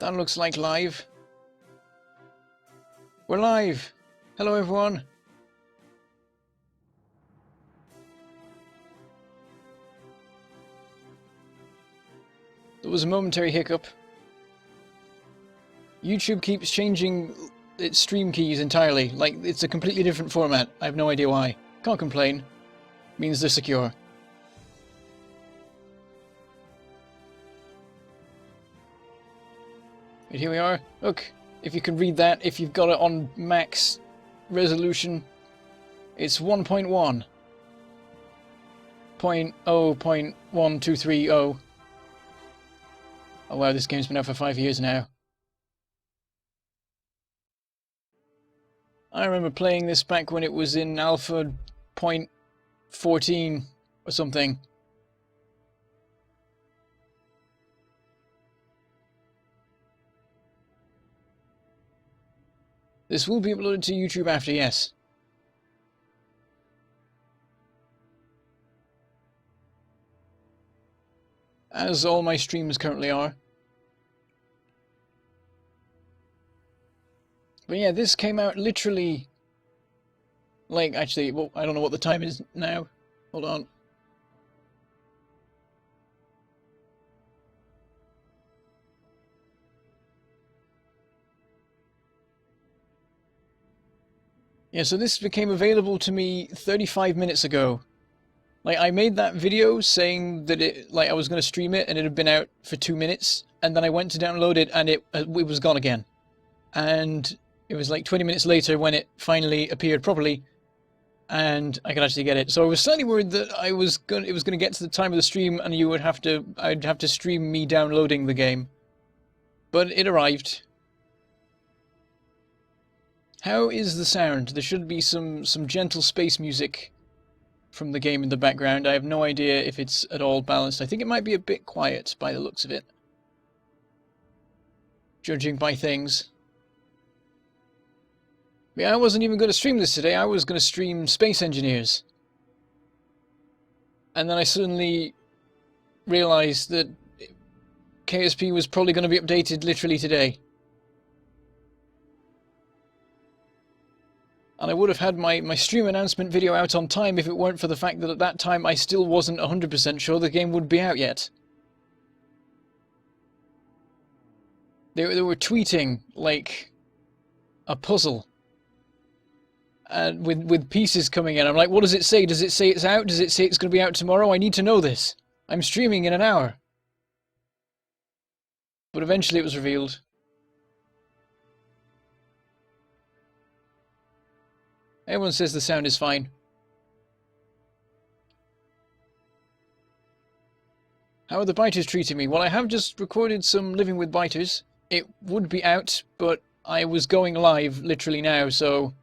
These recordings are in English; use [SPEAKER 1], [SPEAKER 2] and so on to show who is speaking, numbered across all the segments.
[SPEAKER 1] That looks like live. We're live! Hello everyone! There was a momentary hiccup. YouTube keeps changing its stream keys entirely, like it's a completely different format. I have no idea why. Can't complain. Means they're secure. And here we are. Look, if you can read that, if you've got it on max resolution, it's 1.1. 0.0.1230. Oh wow, this game's been out for 5 years now. I remember playing this back when it was in alpha 0.14 or something. This will be uploaded to YouTube after, yes. As all my streams currently are. But yeah, this came out literally... Like, actually, well, I don't know what the time is now. Hold on. Yeah, so this became available to me 35 minutes ago. Like, I made that video saying that I was going to stream it and it had been out for 2 minutes, and then I went to download it and it was gone again. And it was like 20 minutes later when it finally appeared properly, and I could actually get it. So I was slightly worried that it was going to get to the time of the stream and I'd have to stream me downloading the game. But it arrived. How is the sound? There should be some gentle space music from the game in the background. I have no idea if it's at all balanced. I think it might be a bit quiet by the looks of it, judging by things. Yeah, I wasn't even going to stream this today. I was going to stream Space Engineers. And then I suddenly realized that KSP was probably going to be updated literally today. And I would have had my stream announcement video out on time if it weren't for the fact that at that time I still wasn't 100% sure the game would be out yet. They were tweeting like a puzzle. And with pieces coming in. I'm like, what does it say? Does it say it's out? Does it say it's going to be out tomorrow? I need to know this. I'm streaming in an hour. But eventually it was revealed. Everyone says the sound is fine. How are the biters treating me? Well, I have just recorded some Living with Biters. It would be out, but I was going live literally now, so...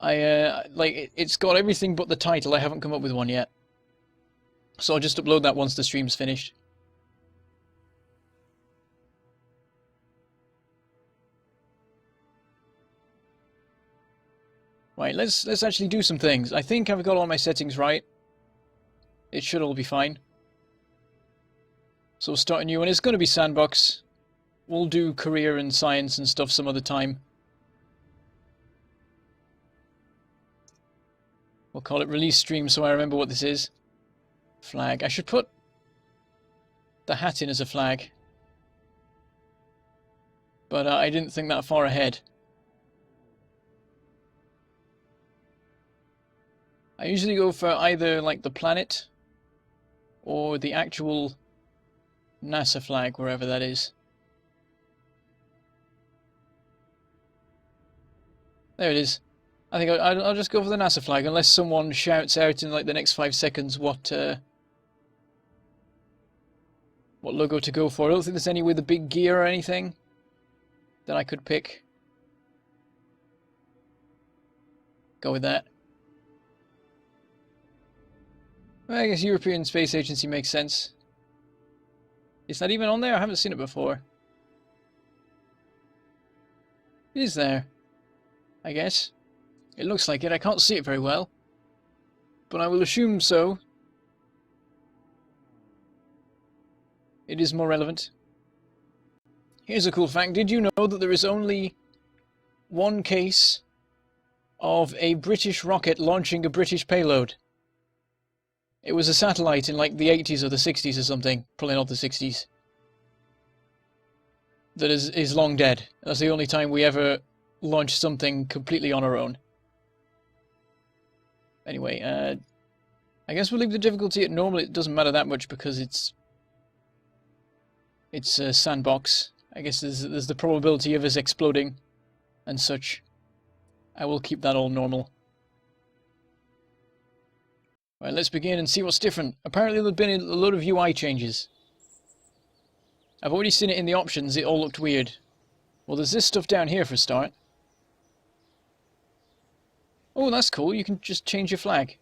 [SPEAKER 1] it's got everything but the title. I haven't come up with one yet. So I'll just upload that once the stream's finished. Right, let's actually do some things. I think I've got all my settings right. It should all be fine. So we'll start a new one. It's going to be sandbox. We'll do career and science and stuff some other time. We'll call it release stream so I remember what this is. Flag. I should put the hat in as a flag. But I didn't think that far ahead. I usually go for either like the planet or the actual NASA flag, wherever that is. There it is. I think I'll just go for the NASA flag, unless someone shouts out in like the next 5 seconds what logo to go for. I don't think there's any with a big gear or anything that I could pick. Go with that. Well, I guess European Space Agency makes sense. It's not even on there? I haven't seen it before. It is there, I guess. It looks like it. I can't see it very well, but I will assume so. It is more relevant. Here's a cool fact. Did you know that there is only one case of a British rocket launching a British payload? It was a satellite in like the 80s or the 60s or something. Probably not the 60s. That is long dead. That's the only time we ever launched something completely on our own. Anyway, I guess we'll leave the difficulty at normal. It doesn't matter that much because it's a sandbox. I guess there's the probability of us exploding and such. I will keep that all normal. Right, let's begin and see what's different. Apparently there've been a load of UI changes. I've already seen it in the options. It all looked weird. Well, there's this stuff down here for a start. Oh, that's cool. You can just change your flag.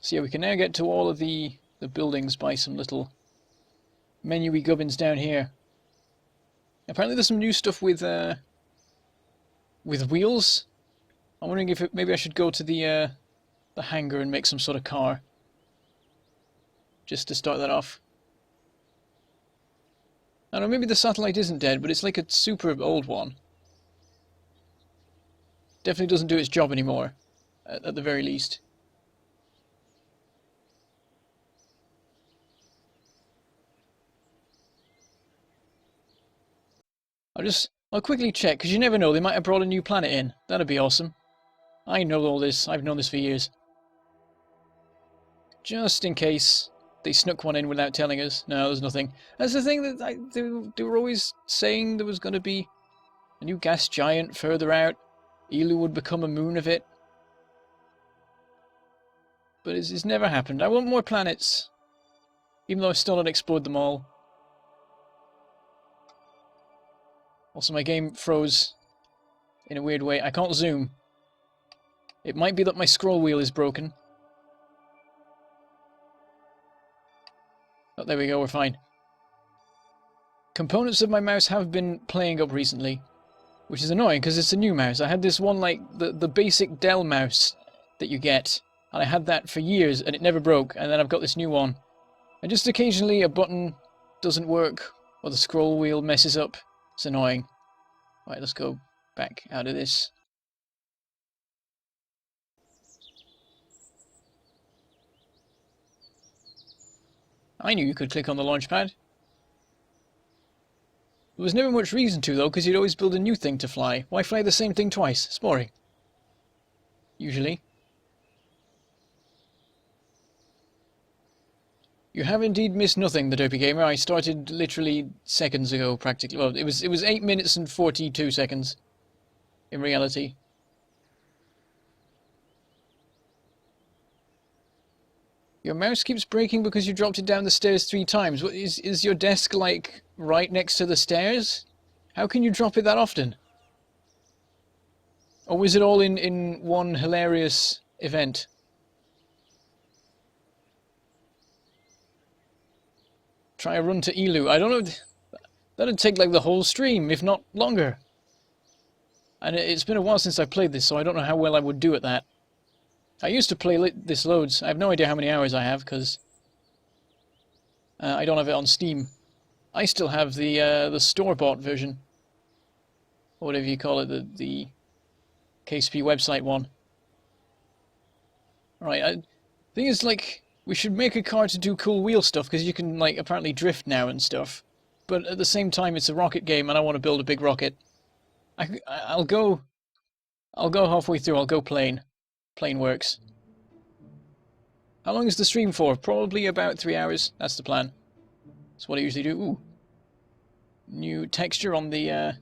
[SPEAKER 1] So yeah, we can now get to all of the buildings by some little menu-y gubbins down here. Apparently there's some new stuff with wheels. I'm wondering if maybe I should go to the hangar and make some sort of car. Just to start that off. I don't know, maybe the satellite isn't dead, but it's like a super old one. Definitely doesn't do its job anymore, at the very least. I'll quickly check, because you never know, they might have brought a new planet in. That'd be awesome. I know all this, I've known this for years. Just in case they snuck one in without telling us. No, there's nothing. That's the thing that they were always saying there was going to be a new gas giant further out. Elu would become a moon of it. But it's never happened. I want more planets. Even though I've still not explored them all. Also, my game froze in a weird way. I can't zoom. It might be that my scroll wheel is broken. Oh, there we go, we're fine. Components of my mouse have been playing up recently, which is annoying because it's a new mouse. I had this one, like, the basic Dell mouse that you get, and I had that for years and it never broke, and then I've got this new one. And just occasionally a button doesn't work, or the scroll wheel messes up. It's annoying. Right, let's go back out of this. I knew you could click on the launch pad. There was never much reason to, though, because you'd always build a new thing to fly. Why fly the same thing twice? It's boring. Usually. You have indeed missed nothing, the Derpy Gamer. I started literally seconds ago, practically. Well, it was 8 minutes and 42 seconds, in reality. Your mouse keeps breaking because you dropped it down the stairs 3 times. What, is your desk, like, right next to the stairs? How can you drop it that often? Or was it all in one hilarious event? Try a run to Elu. I don't know. That'd take like the whole stream, if not longer. And it's been a while since I played this, so I don't know how well I would do at that. I used to play this loads. I have no idea how many hours I have, because I don't have it on Steam. I still have the store-bought version. Or whatever you call it, the KSP website one. Right, thing is, like, we should make a car to do cool wheel stuff, because you can, like, apparently drift now and stuff. But at the same time, it's a rocket game, and I want to build a big rocket. I'll go halfway through. I'll go plane. Plane works. How long is the stream for? Probably about 3 hours. That's the plan. That's what I usually do. Ooh. New texture on the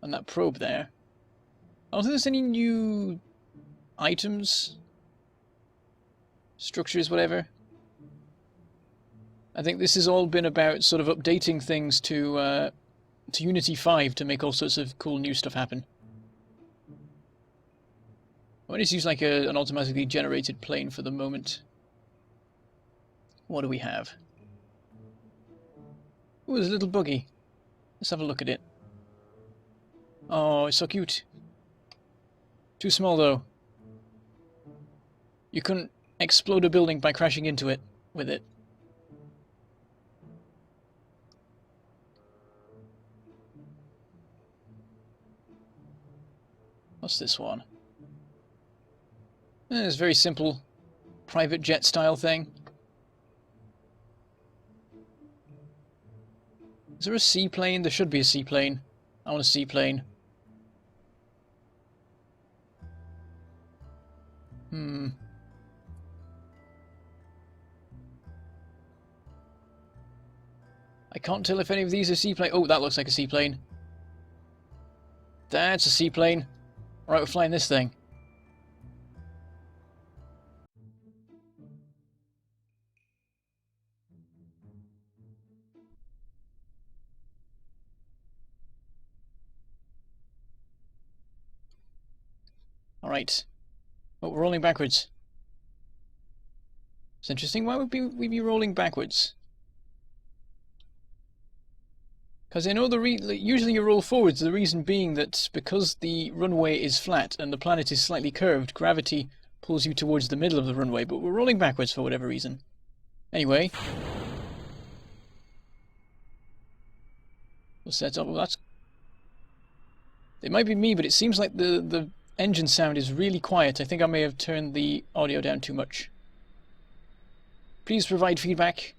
[SPEAKER 1] on that probe there. I don't think there's any new items, structures, whatever. I think this has all been about sort of updating things to Unity 5 to make all sorts of cool new stuff happen. I'll just use like an automatically generated plane for the moment. What do we have? Ooh, there's a little buggy. Let's have a look at it. Oh, it's so cute. Too small though. You couldn't explode a building by crashing into it with it. What's this one? It's a very simple private jet style thing. Is there a seaplane? There should be a seaplane. I want a seaplane. I can't tell if any of these are seaplane. Oh, that looks like a seaplane. That's a seaplane. Alright, we're flying this thing. Alright. Oh, we're rolling backwards. It's interesting. Why would we be rolling backwards? Because I know usually you roll forwards, the reason being that because the runway is flat and the planet is slightly curved, gravity pulls you towards the middle of the runway, but we're rolling backwards for whatever reason. Anyway. We'll set up. Well, that's... It might be me, but it seems like the engine sound is really quiet. I think I may have turned the audio down too much. Please provide feedback.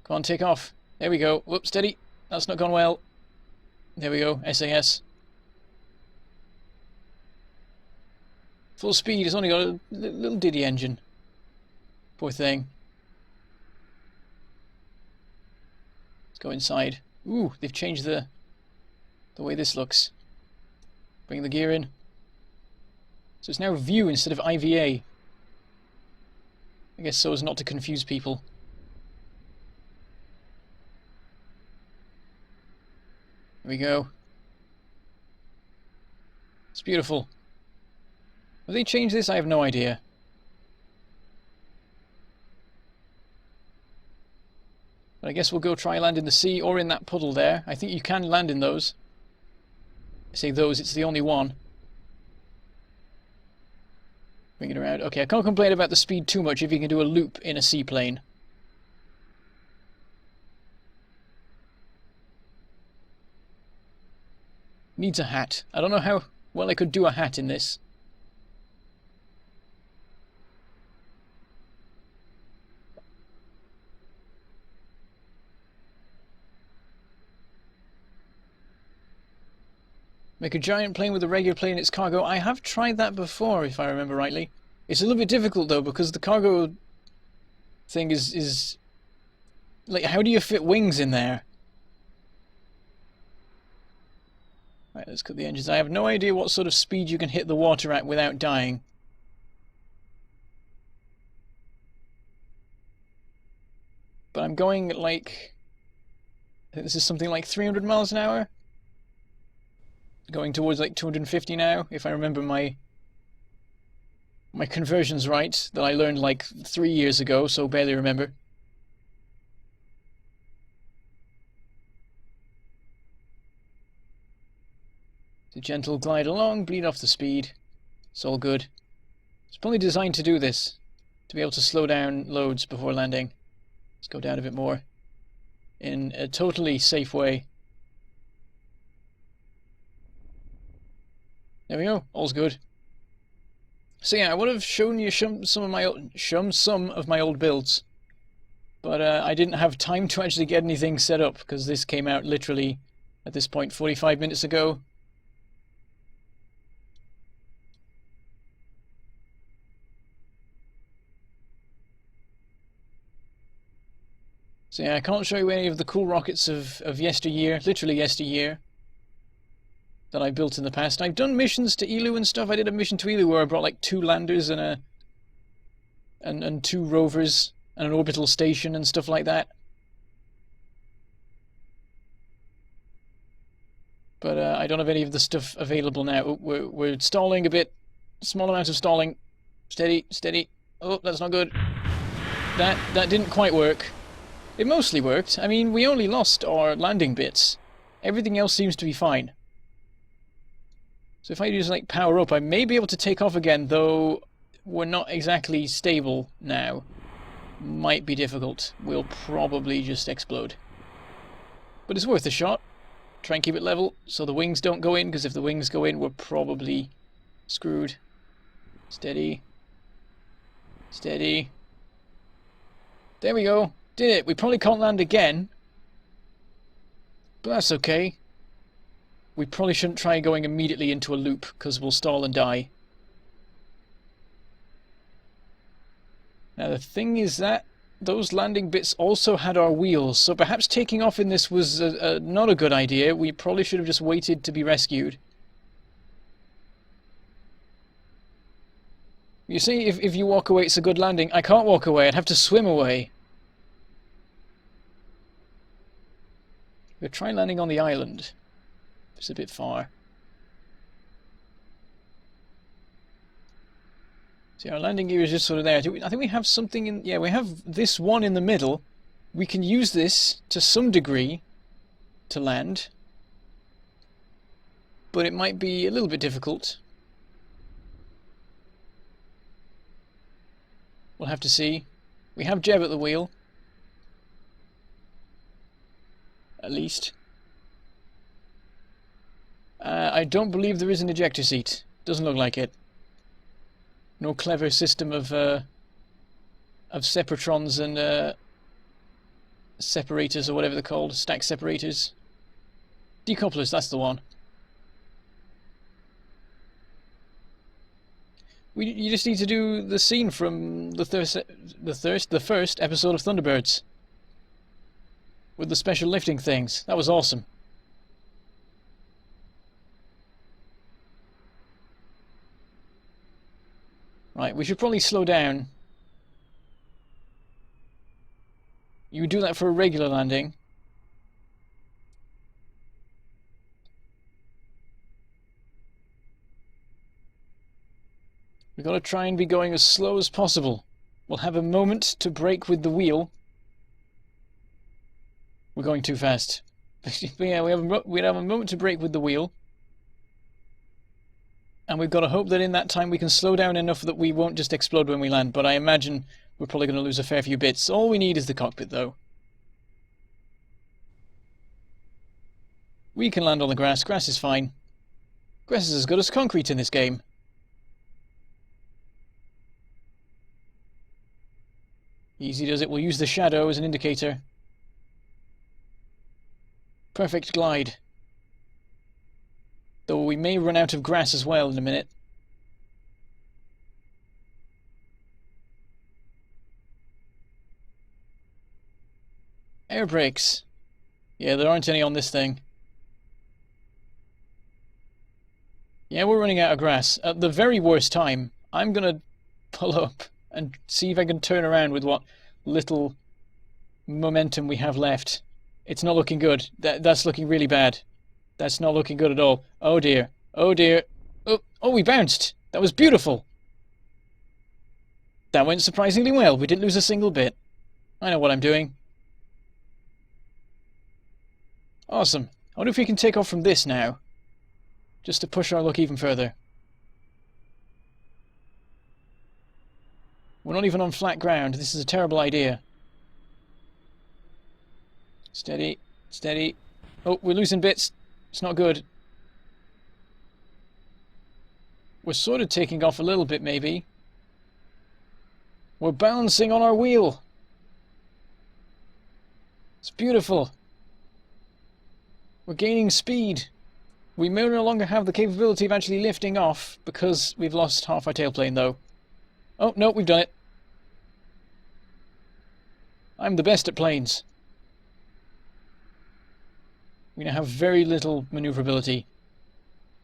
[SPEAKER 1] Come on, take off. There we go. Whoops, steady. That's not gone well. There we go. SAS. Full speed. It's only got a little diddy engine. Poor thing. Let's go inside. Ooh, they've changed the way this looks. Bring the gear in. So it's now view instead of IVA. I guess so as not to confuse people. There we go. It's beautiful. Have they changed this? I have no idea. But I guess we'll go try land in the sea or in that puddle there. I think you can land in those. I say those, it's the only one. Bring it around. Okay, I can't complain about the speed too much if you can do a loop in a seaplane. Needs a hat. I don't know how well I could do a hat in this. Make a giant plane with a regular plane in its cargo. I have tried that before, if I remember rightly. It's a little bit difficult, though, because the cargo thing is... Like, how do you fit wings in there? Right, let's cut the engines. I have no idea what sort of speed you can hit the water at without dying. But I'm going at, like... I think this is something like 300 miles an hour? Going towards like 250 now, if I remember my conversions right, that I learned like 3 years ago, so barely remember. It's a gentle glide along, bleed off the speed. It's all good. It's probably designed to do this, to be able to slow down loads before landing. Let's go down a bit more. In a totally safe way. There we go, all's good. So yeah, I would have shown you some of my old builds, but I didn't have time to actually get anything set up because this came out literally at this point 45 minutes ago. So yeah, I can't show you any of the cool rockets of yesteryear, literally yesteryear, that I built in the past. I've done missions to Elu and stuff. I did a mission to Elu where I brought like 2 landers and and 2 rovers and an orbital station and stuff like that. But I don't have any of the stuff available now. Oh, we're stalling a bit. Small amount of stalling. Steady, steady. Oh, that's not good. That didn't quite work. It mostly worked. I mean, we only lost our landing bits. Everything else seems to be fine. So if I just like power up, I may be able to take off again, though we're not exactly stable now. Might be difficult. We'll probably just explode. But it's worth a shot. Try and keep it level so the wings don't go in, because if the wings go in, we're probably screwed. Steady. Steady. There we go. Did it. We probably can't land again. But that's okay. We probably shouldn't try going immediately into a loop, because we'll stall and die. Now the thing is that those landing bits also had our wheels, so perhaps taking off in this was not a good idea. We probably should have just waited to be rescued. You see, if you walk away, it's a good landing. I can't walk away. I'd have to swim away. We'll try landing on the island. It's a bit far. See, our landing gear is just sort of there. I think we have something in... Yeah, we have this one in the middle. We can use this to some degree to land. But it might be a little bit difficult. We'll have to see. We have Jeb at the wheel. At least. I don't believe there is an ejector seat. Doesn't look like it. No clever system of separatrons and separators or whatever they're called. Stack separators. Decouplers, that's the one. You just need to do the scene from the first episode of Thunderbirds. With the special lifting things. That was awesome. Right, we should probably slow down. You would do that for a regular landing. We've got to try and be going as slow as possible. We'll have a moment to brake with the wheel. We're going too fast. Yeah, we'd have a moment to brake with the wheel. And we've got to hope that in that time we can slow down enough that we won't just explode when we land. But I imagine we're probably going to lose a fair few bits. All we need is the cockpit, though. We can land on the grass. Grass is fine. Grass is as good as concrete in this game. Easy does it. We'll use the shadow as an indicator. Perfect glide. Though we may run out of grass as well in a minute. Air brakes. Yeah, there aren't any on this thing. Yeah, we're running out of grass. At the very worst time, I'm gonna pull up and see if I can turn around with what little momentum we have left. It's not looking good. That's looking really bad. That's not looking good at all. Oh dear. Oh dear. Oh, we bounced. That was beautiful. That went surprisingly well. We didn't lose a single bit. I know what I'm doing. Awesome. I wonder if we can take off from this now. Just to push our luck even further. We're not even on flat ground. This is a terrible idea. Steady. Steady. Oh, we're losing bits. It's not good. We're sort of taking off a little bit, maybe. We're bouncing on our wheel. It's beautiful. We're gaining speed. We may no longer have the capability of actually lifting off because we've lost half our tailplane, though. Oh, no, we've done it. I'm the best at planes. We now have very little maneuverability.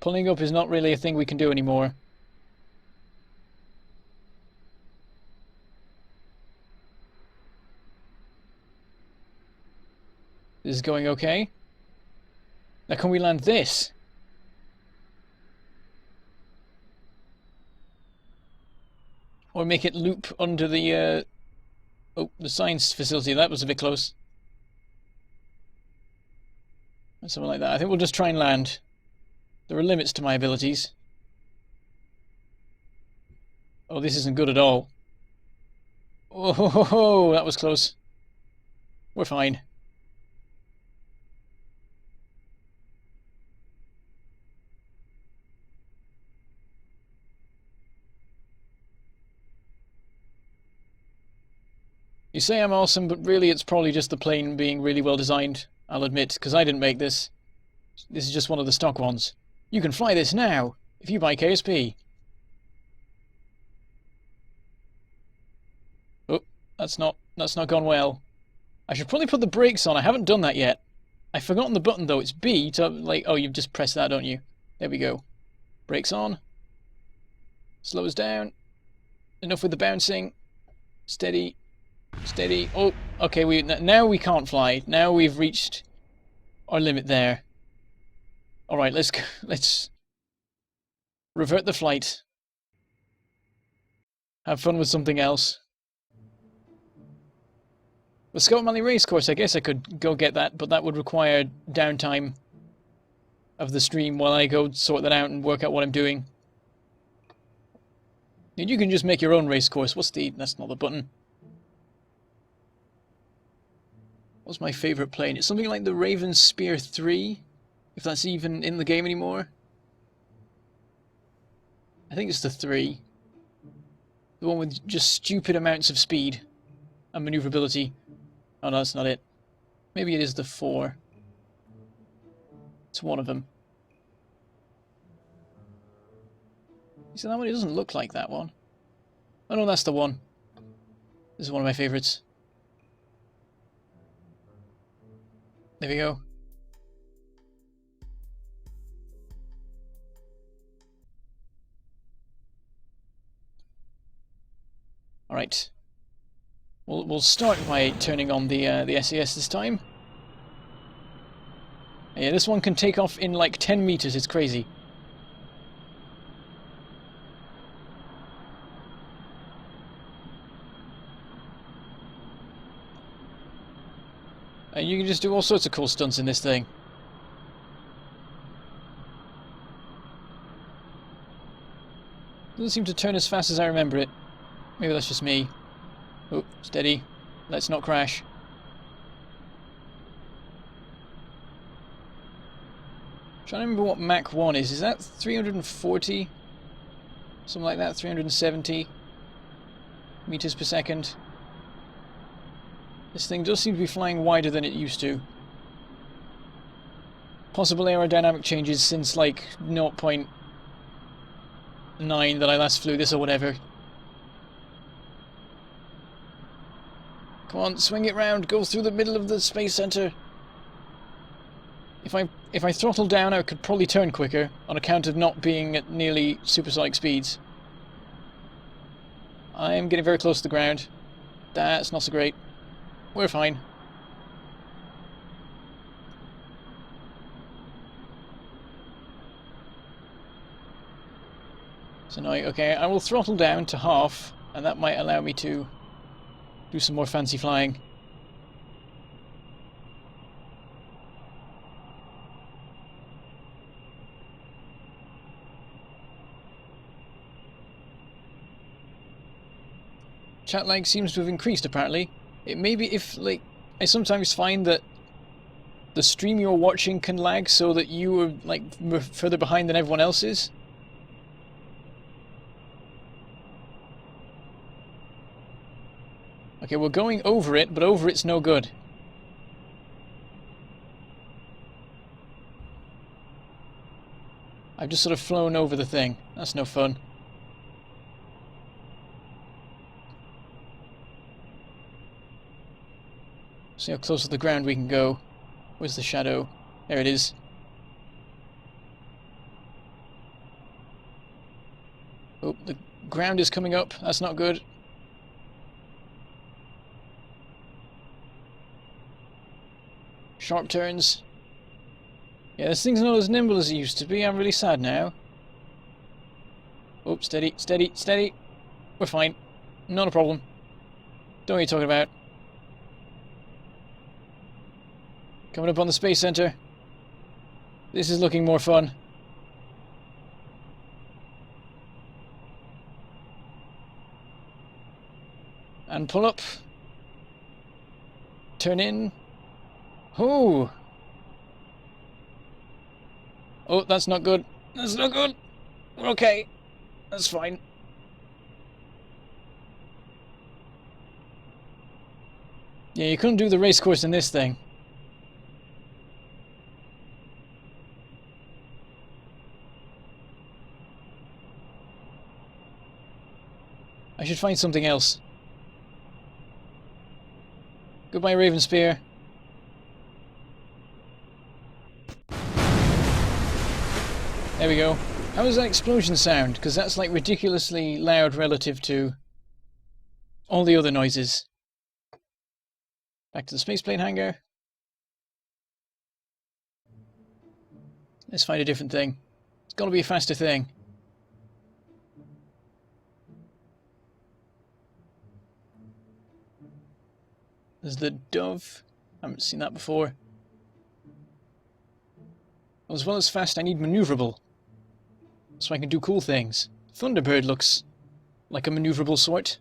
[SPEAKER 1] Pulling up is not really a thing we can do anymore. This is going okay. Now can we land this? Or make it loop under the science facility. That was a bit close. Something like that. I think we'll just try and land. There are limits to my abilities. Oh, this isn't good at all. Oh, that was close. We're fine. You say I'm awesome, but really it's probably just the plane being really well designed, I'll admit, because I didn't make this. This is just one of the stock ones. You can fly this now, if you buy KSP. Oh, that's not gone well. I should probably put the brakes on. I haven't done that yet. I've forgotten the button though. It's B to like. Oh, you've just pressed that, don't you? There we go. Brakes on. Slow us down. Enough with the bouncing. Steady. Steady. Oh, okay. Now we can't fly. Now we've reached our limit there. All right. Let's revert the flight. Have fun with something else. The Scott Manley Racecourse, I guess I could go get that, but that would require downtime of the stream while I go sort that out and work out what I'm doing. And you can just make your own racecourse. That's not the button. What's my favourite plane? It's something like the Raven Spear 3, if that's even in the game anymore. I think it's the 3. The one with just stupid amounts of speed and maneuverability. Oh no, that's not it. Maybe it is the 4. It's one of them. You see that one? It doesn't look like that one. Oh no, that's the one. This is one of my favourites. There we go. Alright. We'll start by turning on the SAS this time. Yeah, this one can take off in like 10 meters. It's crazy. And you can just do all sorts of cool stunts in this thing. Doesn't seem to turn as fast as I remember it. Maybe that's just me. Oh, steady. Let's not crash. I'm trying to remember what Mach 1 is. Is that 340? Something like that, 370 meters per second. This thing does seem to be flying wider than it used to. Possible aerodynamic changes since like 0.9 that I last flew this or whatever. Come on, swing it round, go through the middle of the space center. If I throttle down, I could probably turn quicker on account of not being at nearly supersonic speeds. I am getting very close to the ground. That's not so great. We're fine. So now, okay, I will throttle down to half, and that might allow me to do some more fancy flying. Chat lag seems to have increased apparently. It may be if, like, I sometimes find that the stream you're watching can lag so that you are, like, further behind than everyone else is. Okay, we're going over it, but over it's no good. I've just sort of flown over the thing. That's no fun. See how close to the ground we can go. Where's the shadow? There it is. Oh, the ground is coming up. That's not good. Sharp turns. Yeah, this thing's not as nimble as it used to be. I'm really sad now. Oh, steady, steady, steady. We're fine. Not a problem. Don't know what you're talking about. Coming up on the Space Center. This is looking more fun. And pull up. Turn in. Oh! Oh, that's not good. That's not good. We're okay. That's fine. Yeah, you couldn't do the race course in this thing. I should find something else. Goodbye, Raven Spear. There we go. How does that explosion sound? Because that's like ridiculously loud relative to all the other noises. Back to the spaceplane hangar. Let's find a different thing. It's got to be a faster thing. There's the dove. I haven't seen that before. As well as fast, I need maneuverable. So I can do cool things. Thunderbird looks like a maneuverable sort.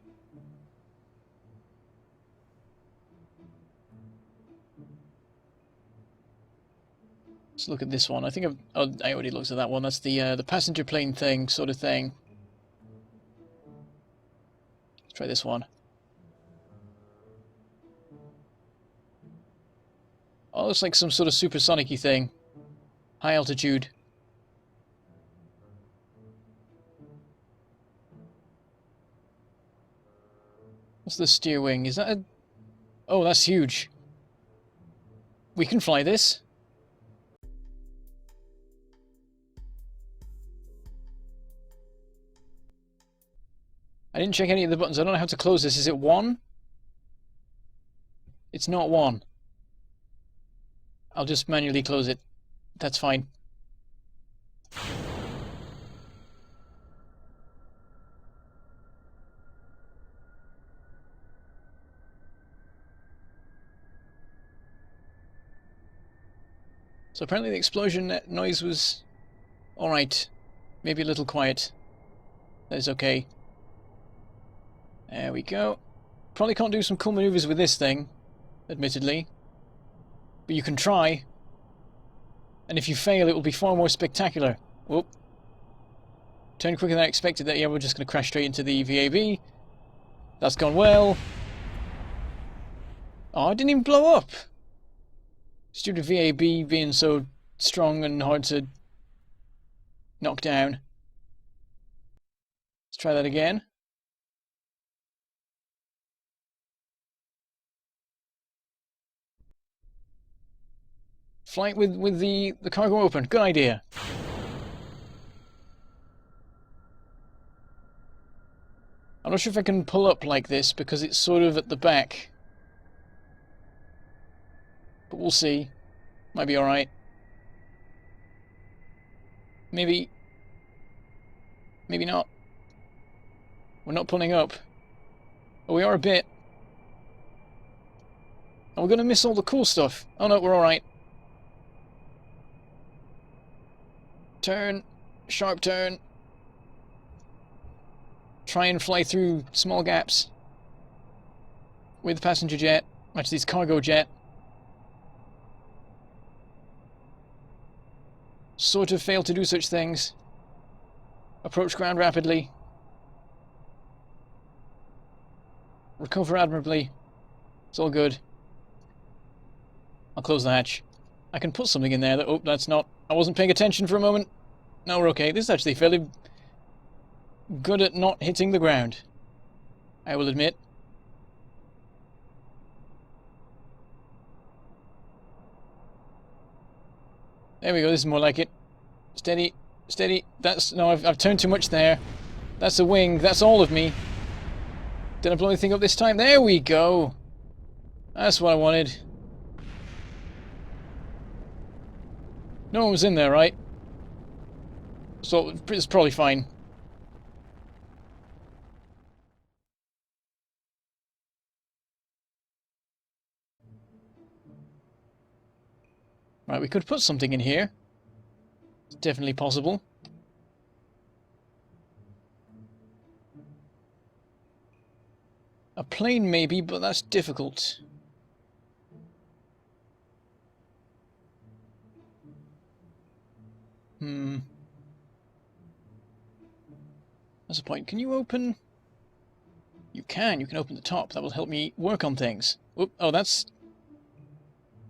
[SPEAKER 1] Let's look at this one. I think I already looked at that one. That's the passenger plane thing, sort of thing. Let's try this one. Oh, looks like some sort of supersonic-y thing. High altitude. What's the steer wing? Is that a... Oh, that's huge. We can fly this. I didn't check any of the buttons. I don't know how to close this. Is it 1? It's not 1. I'll just manually close it. That's fine. So apparently the explosion noise was alright. Maybe a little quiet. That is okay. There we go. Probably can't do some cool maneuvers with this thing, admittedly. But you can try. And if you fail, it will be far more spectacular. Whoop. Turned quicker than I expected that. Yeah, we're just going to crash straight into the VAB. That's gone well. Oh, it didn't even blow up. Due to VAB being so strong and hard to knock down. Let's try that again. Flight with the cargo open. Good idea. I'm not sure if I can pull up like this because it's sort of at the back. But we'll see. Might be alright. Maybe. Maybe not. We're not pulling up. Oh, we are a bit. And we're going to miss all the cool stuff. Oh no, we're alright. Turn. Sharp turn. Try and fly through small gaps. With passenger jet. Actually, it's cargo jet. Sort of failed to do such things. Approach ground rapidly. Recover admirably. It's all good. I'll close the hatch. I can put something in there that... Oh, that's not... I wasn't paying attention for a moment. No, we're okay. This is actually fairly good at not hitting the ground, I will admit. There we go. This is more like it. Steady. Steady. That's... No, I've turned too much there. That's a wing. That's all of me. Did I blow anything up this time? There we go. That's what I wanted. No one was in there, right? So it's probably fine. Right, we could put something in here. It's definitely possible. A plane maybe, but that's difficult. That's a point. Can you open? You can. You can open the top. That will help me work on things. Oop, oh, that's...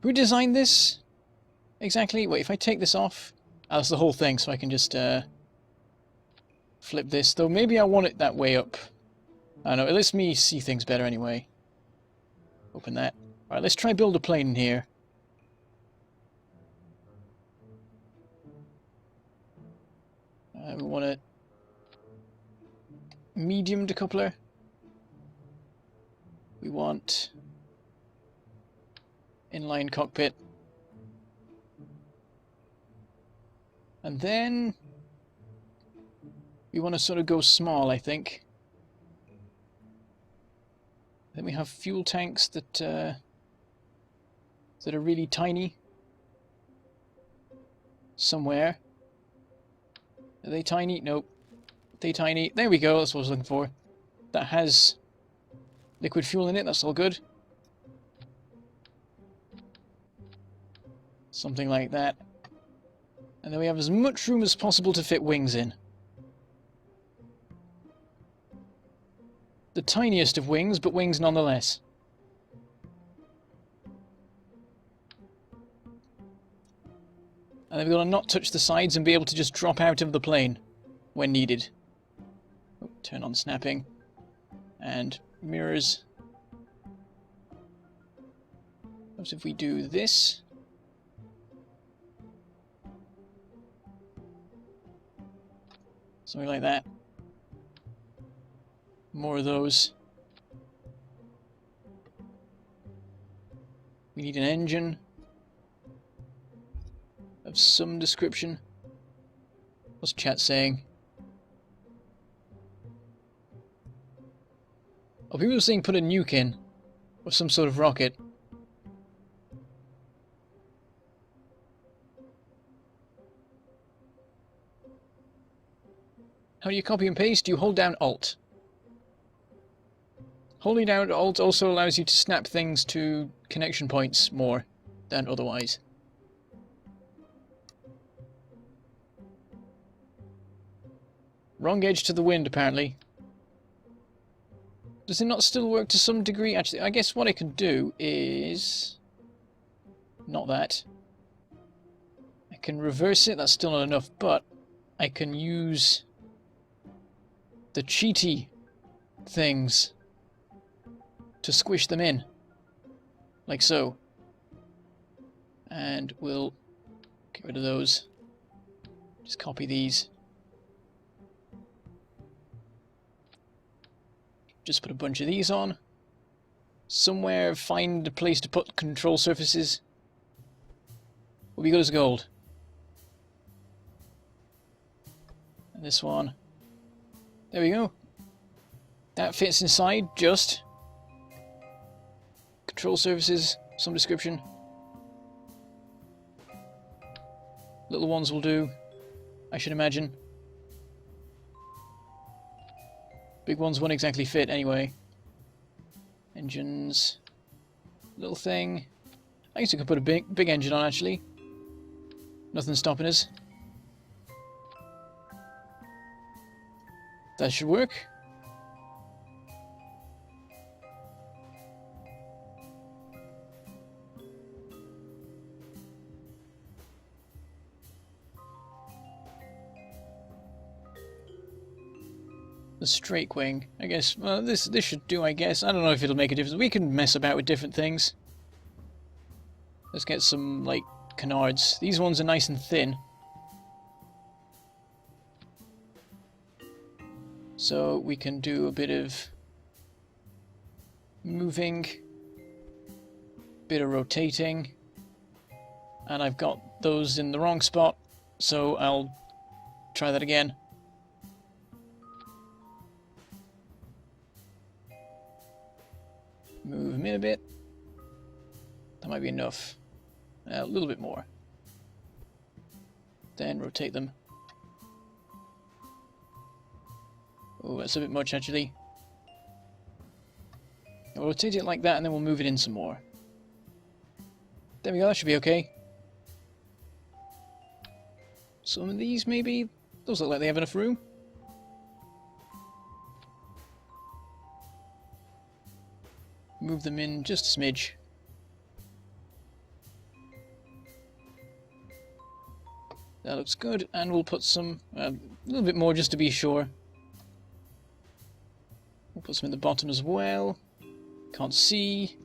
[SPEAKER 1] Who designed this? Exactly. Wait, if I take this off... Oh, that's the whole thing, so I can just flip this. Though maybe I want it that way up. I don't know, it lets me see things better anyway. Open that. Alright, let's try build a plane in here. We want a medium decoupler. We want inline cockpit. And then we want to sort of go small, I think. Then we have fuel tanks that are really tiny. Somewhere. Are they tiny? Nope. Are they tiny? There we go, that's what I was looking for. That has liquid fuel in it, that's all good. Something like that. And then we have as much room as possible to fit wings in. The tiniest of wings, but wings nonetheless. And then we've got to not touch the sides and be able to just drop out of the plane when needed. Oh, turn on snapping. And mirrors. What if we do this? Something like that. More of those. We need an engine of some description. What's chat saying? Oh, people are saying put a nuke in. Or some sort of rocket. How do you copy and paste? You hold down Alt. Holding down Alt also allows you to snap things to connection points more than otherwise. Wrong edge to the wind, apparently. Does it not still work to some degree? Actually, I guess what I can do is... Not that. I can reverse it, that's still not enough, but I can use the cheaty things to squish them in. Like so. And we'll get rid of those. Just copy these. Just put a bunch of these on. Somewhere find a place to put control surfaces. Will be good as gold. And this one. There we go. That fits inside just. Control surfaces, some description. Little ones will do, I should imagine. Big ones won't exactly fit anyway. Engines. Little thing. I guess we could put a big engine on actually. Nothing stopping us. That should work. The straight wing, I guess. Well, this should do, I guess. I don't know if it'll make a difference. We can mess about with different things. Let's get some, like, canards. These ones are nice and thin. So we can do a bit of moving, bit of rotating. And I've got those in the wrong spot, so I'll try that again. Move them in a bit. That might be enough. A little bit more. Then rotate them. Oh, that's a bit much actually. I'll rotate it like that and then we'll move it in some more. There we go, that should be okay. Some of these maybe? Those look like they have enough room. move them in just a smidge. That looks good, and we'll put some, a little bit more just to be sure. We'll put some in the bottom as well. Can't see.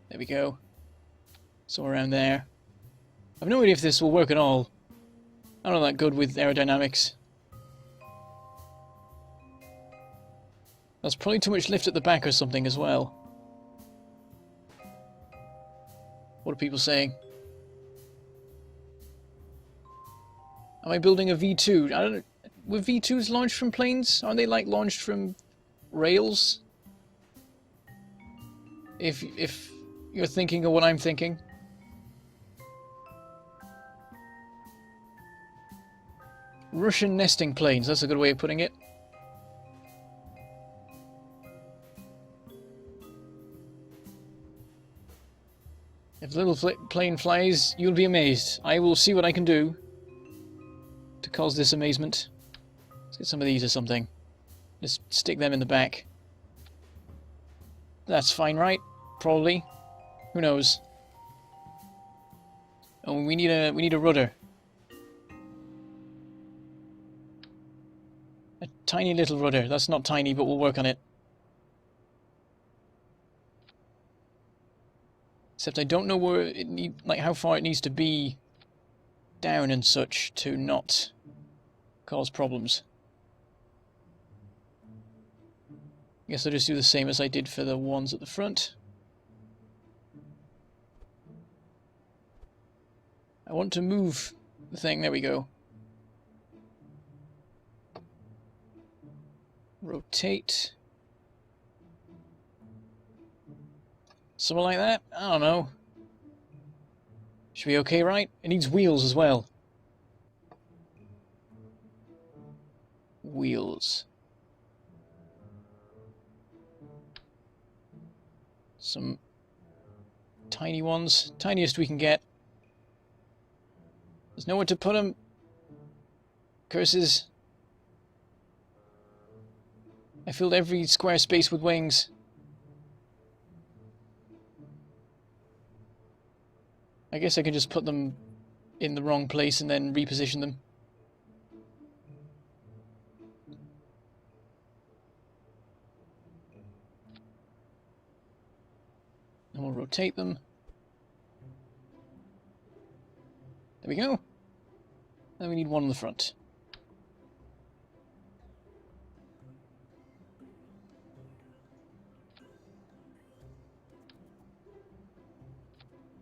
[SPEAKER 1] There we go. Somewhere around there. I've no idea if this will work at all. I'm not that good with aerodynamics. That's probably too much lift at the back or something as well. What are people saying? Am I building a V2? I don't know. Were V2s launched from planes? Aren't they like launched from rails? If you're thinking of what I'm thinking. Russian nesting planes, that's a good way of putting it. If the little plane flies, you'll be amazed. I will see what I can do to cause this amazement. Let's get some of these or something. Just stick them in the back. That's fine, right? Probably. Who knows? Oh, we need a rudder. A tiny little rudder. That's not tiny, but we'll work on it. Except I don't know where it how far it needs to be down and such to not cause problems. I guess I'll just do the same as I did for the ones at the front. I want to move the thing. There we go. Rotate. Something like that? I don't know. Should be okay, right? It needs wheels as well. Wheels. Some tiny ones. Tiniest we can get. There's nowhere to put them. Curses. I filled every square space with wings. I guess I can just put them in the wrong place and then reposition them. And we'll rotate them. There we go. Then we need one on the front.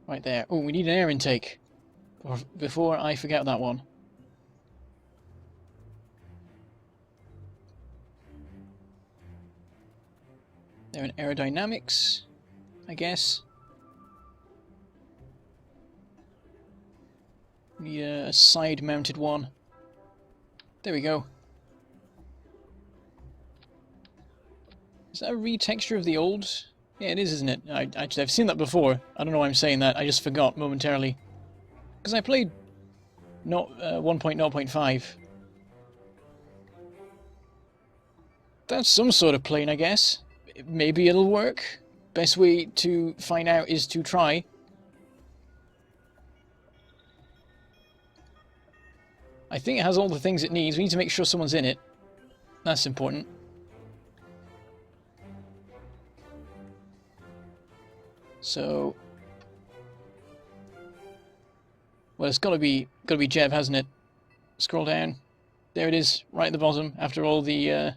[SPEAKER 1] Right there. Oh, we need an air intake. Before I forget that one. They're in aerodynamics, I guess. Need a side-mounted one. There we go. Is that a retexture of the old? Yeah, it is, isn't it? Actually, I've seen that before. I don't know why I'm saying that. I just forgot momentarily. Because I played 1.0.5. That's some sort of plane, I guess. Maybe it'll work. Best way to find out is to try. I think it has all the things it needs. We need to make sure someone's in it. That's important. So, well, it's gotta be Jeb, hasn't it? Scroll down. There it is, right at the bottom. After all the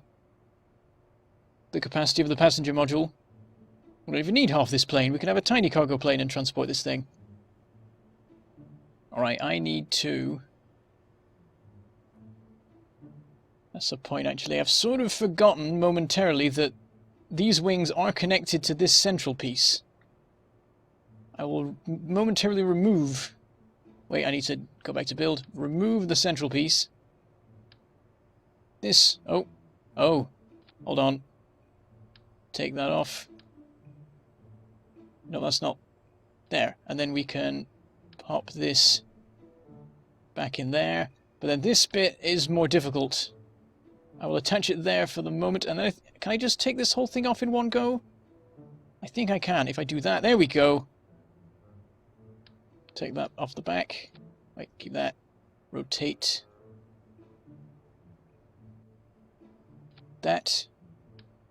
[SPEAKER 1] capacity of the passenger module, we don't even need half this plane. We can have a tiny cargo plane and transport this thing. All right, I need to. That's the point, actually. I've sort of forgotten momentarily that these wings are connected to this central piece. I will momentarily remove... Wait, I need to go back to build. Remove the central piece. This... Oh. Hold on. Take that off. No, that's not... There. And then we can pop this back in there. But then this bit is more difficult. I will attach it there for the moment, and then can I just take this whole thing off in one go? I think I can if I do that. There we go. Take that off the back. Right, keep that. Rotate. That.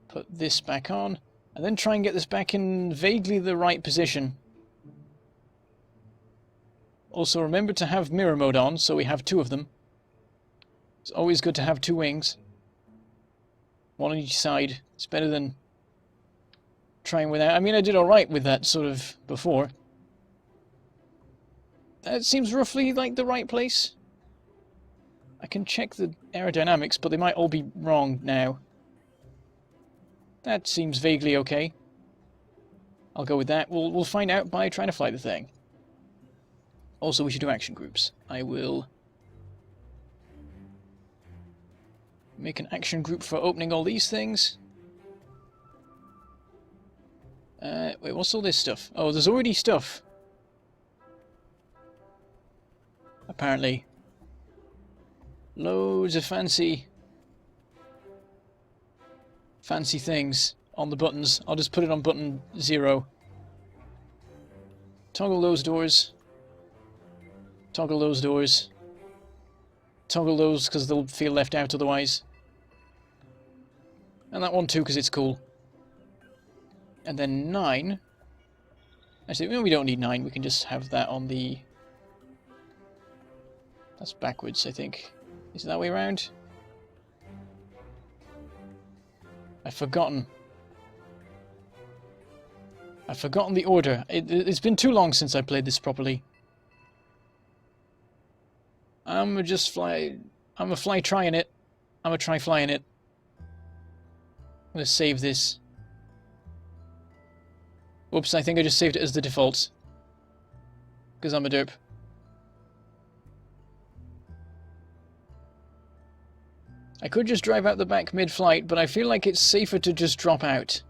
[SPEAKER 1] Put this back on. And then try and get this back in vaguely the right position. Also remember to have mirror mode on, so we have two of them. It's always good to have two wings. One on each side. It's better than trying without. I mean, I did alright with that sort of before. That seems roughly like the right place. I can check the aerodynamics, but they might all be wrong now. That seems vaguely okay. I'll go with that. We'll find out by trying to fly the thing. Also, we should do action groups. I will make an action group for opening all these things. Wait, what's all this stuff? Oh, there's already stuff. Apparently. Loads of fancy things on the buttons. I'll just put it on button 0. Toggle those doors. Toggle those doors. Toggle those because they'll feel left out otherwise. And that one too because it's cool. And then 9. Actually, no, we don't need 9. We can just have that on the... That's backwards, I think. Is it that way around? I've forgotten. I've forgotten the order. It's been too long since I played this properly. I'm gonna just fly... I'm gonna fly trying it. I'm gonna try flying it. I'm gonna save this. Whoops, I think I just saved it as the default. Because I'm a derp. I could just drive out the back mid-flight, but I feel like it's safer to just drop out.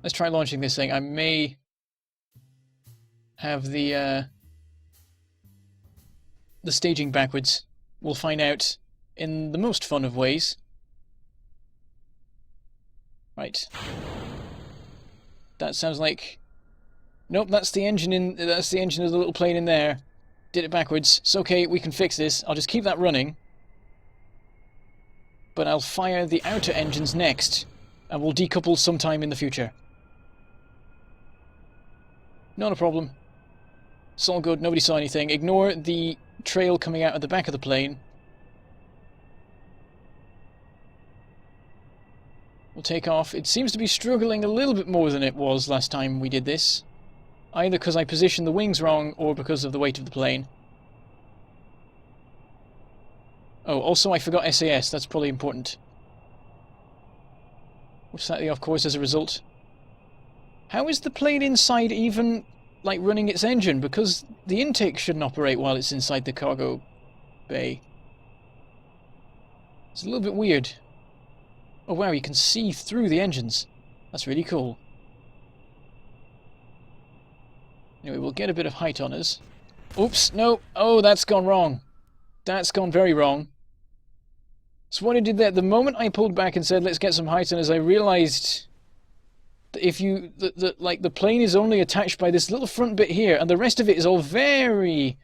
[SPEAKER 1] Let's try launching this thing. I may have the staging backwards. We'll find out in the most fun of ways. Right. That sounds like... Nope, that's the engine of the little plane in there. Did it backwards. It's okay, we can fix this. I'll just keep that running. But I'll fire the outer engines next. And we'll decouple sometime in the future. Not a problem. It's all good, nobody saw anything. Ignore the trail coming out of the back of the plane. We'll take off. It seems to be struggling a little bit more than it was last time we did this. Either because I positioned the wings wrong, or because of the weight of the plane. Oh, also I forgot SAS, that's probably important. We're slightly off course as a result. How is the plane inside even, like, running its engine? Because the intake shouldn't operate while it's inside the cargo bay. It's a little bit weird. Oh wow, you can see through the engines. That's really cool. Anyway, we'll get a bit of height on us. Oops, no. Oh, that's gone wrong. That's gone very wrong. So what I did there, the moment I pulled back and said, let's get some height on us, I realized that if you, like, the plane is only attached by this little front bit here, and the rest of it is all very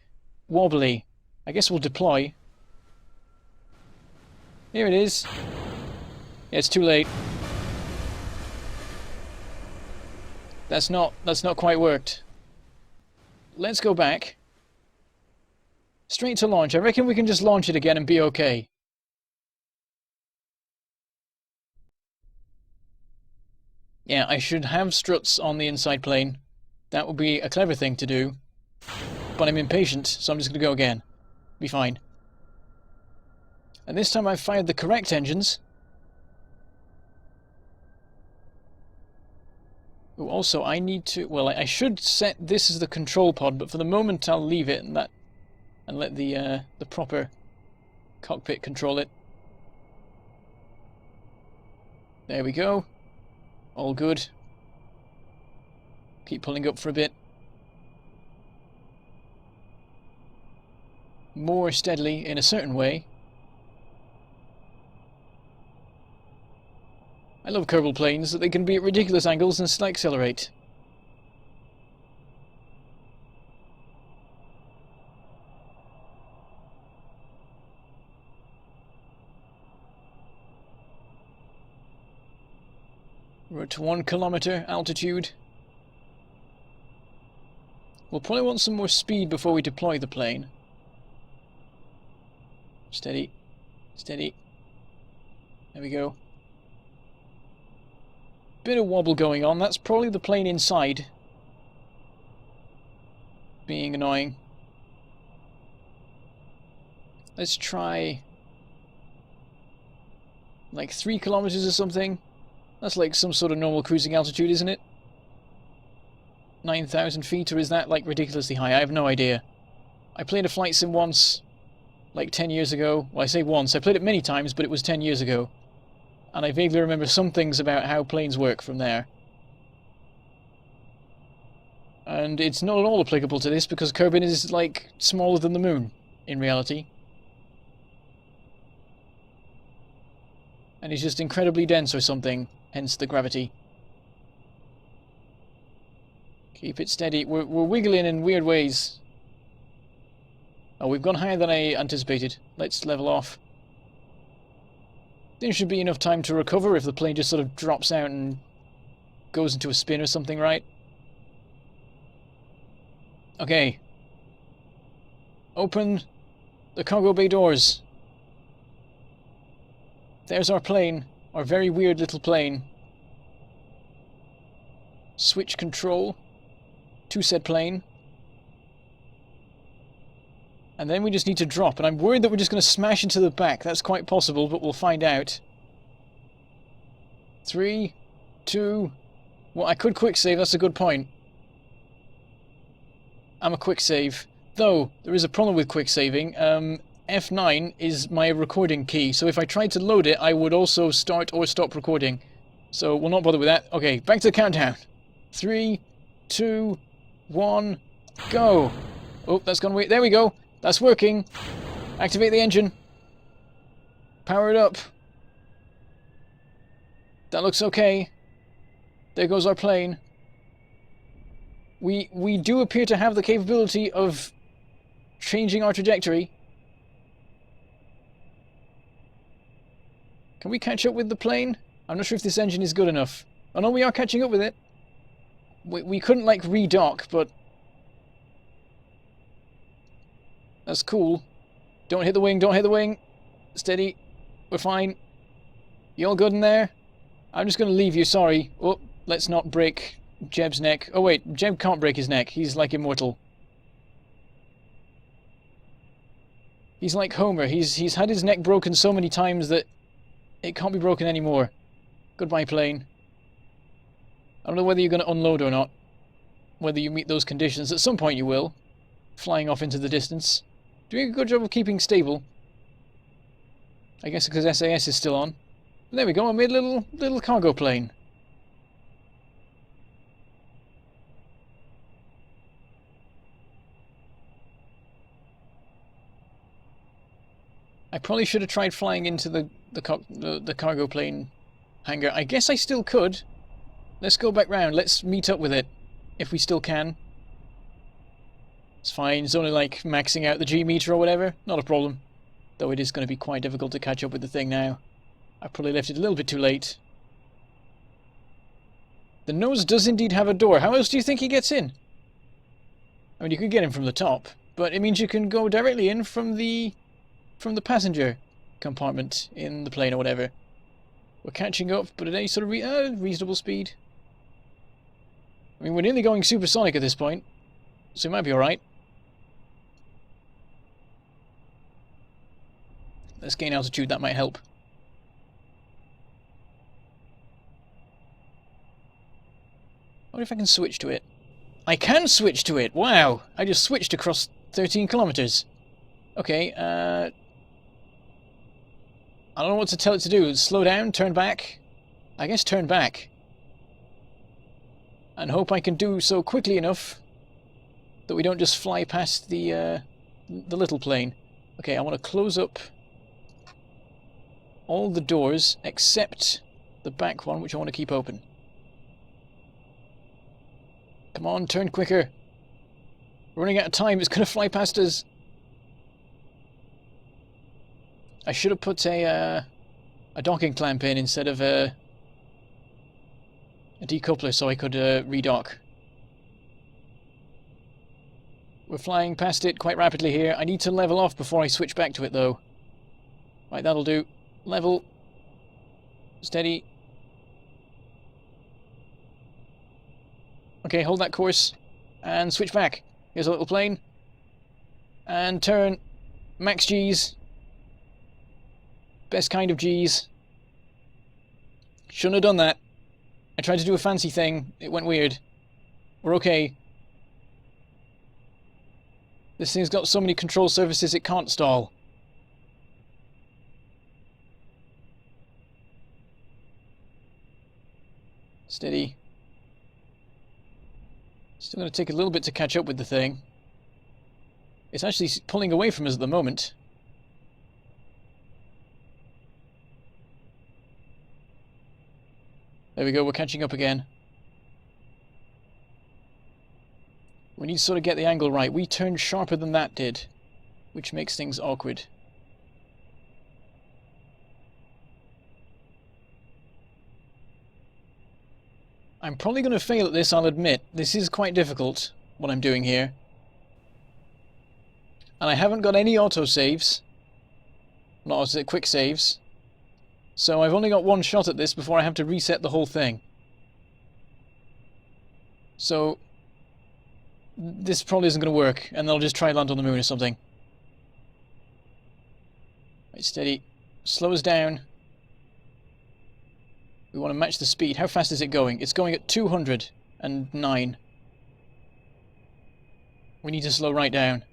[SPEAKER 1] wobbly. I guess we'll deploy. Here it is. Yeah, it's too late. That's not quite worked. Let's go back. Straight to launch. I reckon we can just launch it again and be okay. Yeah, I should have struts on the inside plane. That would be a clever thing to do. But I'm impatient, so I'm just going to go again. Be fine. And this time I've fired the correct engines. Oh, also, I need to... Well, I should set this as the control pod, but for the moment I'll leave it and let the proper cockpit control it. There we go. All good. Keep pulling up for a bit. More steadily in a certain way. I love Kerbal planes, that they can be at ridiculous angles and still accelerate. We're at 1 kilometer altitude. We'll probably want some more speed before we deploy the plane. Steady. Steady. There we go. Bit of wobble going on. That's probably the plane inside being annoying. Let's try like 3 kilometers or something. That's like some sort of normal cruising altitude, isn't it? 9,000 feet, or is that like ridiculously high? I have no idea. I played a flight sim once, like 10 years ago. Well, I say once, I played it many times, but it was 10 years ago. And I vaguely remember some things about how planes work from there. And it's not at all applicable to this, because Kerbin is like smaller than the moon, in reality. And it's just incredibly dense or something, hence the gravity. Keep it steady. We're wiggling in weird ways. Oh, we've gone higher than I anticipated. Let's level off. There should be enough time to recover if the plane just sort of drops out and goes into a spin or something, right? Okay. Open the cargo bay doors. There's our plane. Our very weird little plane. Switch control to said plane. And then we just need to drop. And I'm worried that we're just going to smash into the back. That's quite possible, but we'll find out. 3, 2... Well, I could quick save. That's a good point. I'm a quick save. Though, there is a problem with quick saving. F9 is my recording key. So if I tried to load it, I would also start or stop recording. So we'll not bother with that. Okay, back to the countdown. 3, 2, 1, go! Oh, that's gone away. There we go. That's working. Activate the engine. Power it up. That looks okay. There goes our plane. We do appear to have the capability of changing our trajectory. Can we catch up with the plane? I'm not sure if this engine is good enough. Oh no, we are catching up with it. We couldn't like redock, but that's cool. Don't hit the wing, don't hit the wing. Steady. We're fine. You all good in there? I'm just going to leave you, sorry. Oh, let's not break Jeb's neck. Oh wait, Jeb can't break his neck. He's like immortal. He's like Homer. He's had his neck broken so many times that it can't be broken anymore. Goodbye, plane. I don't know whether you're going to unload or not. Whether you meet those conditions. At some point you will. Flying off into the distance. Doing a good job of keeping stable. I guess because SAS is still on. But there we go, I made a little cargo plane. I probably should have tried flying into the cargo plane hangar. I guess I still could. Let's go back round. Let's meet up with it. If we still can. It's fine. It's only like maxing out the G meter or whatever. Not a problem. Though it is going to be quite difficult to catch up with the thing now. I probably left it a little bit too late. The nose does indeed have a door. How else do you think he gets in? I mean, you could get in from the top. But it means you can go directly in from the passenger compartment in the plane or whatever. We're catching up, but at any sort of reasonable speed. I mean, we're nearly going supersonic at this point, so we might be alright. Let's gain altitude, that might help. I wonder if I can switch to it. I can switch to it! Wow! I just switched across 13 kilometers. Okay, I don't know what to tell it to do. Slow down, turn back. I guess turn back. And hope I can do so quickly enough that we don't just fly past the little plane. Okay, I want to close up all the doors except the back one, which I want to keep open. Come on, turn quicker. We're running out of time. It's going to fly past us. I should have put a docking clamp in instead of a decoupler so I could redock. We're flying past it quite rapidly here. I need to level off before I switch back to it, though. Right, that'll do. Level. Steady. Okay, hold that course. And switch back. Here's a little plane. And turn. Max G's. Best kind of G's. Shouldn't have done that. I tried to do a fancy thing. It went weird. We're okay. This thing's got so many control surfaces it can't stall. Steady. Still going to take a little bit to catch up with the thing. It's actually pulling away from us at the moment. There we go, we're catching up again. We need to sort of get the angle right. We turned sharper than that did, which makes things awkward. I'm probably going to fail at this, I'll admit. This is quite difficult, what I'm doing here. And I haven't got any autosaves. Not quick saves. So I've only got one shot at this before I have to reset the whole thing. So this probably isn't going to work, and I'll just try land on the moon or something. Right, steady. Slow us down. We want to match the speed. How fast is it going? It's going at 209. We need to slow right down.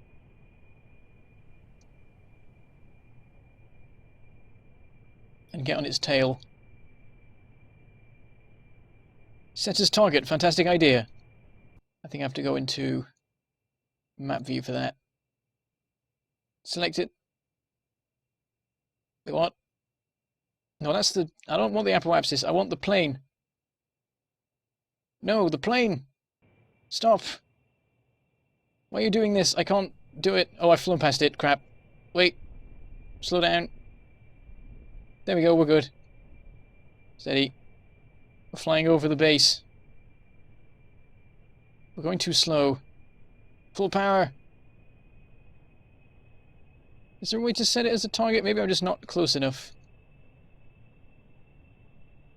[SPEAKER 1] And get on its tail. Set as target. Fantastic idea. I think I have to go into map view for that. Select it. Wait, what? No, that's the... I don't want the apoapsis. I want the plane. No, the plane. Stop. Why are you doing this? I can't do it. Oh, I've flown past it. Crap. Wait. Slow down. There we go. We're good. Steady. We're flying over the base. We're going too slow. Full power. Is there a way to set it as a target? Maybe I'm just not close enough.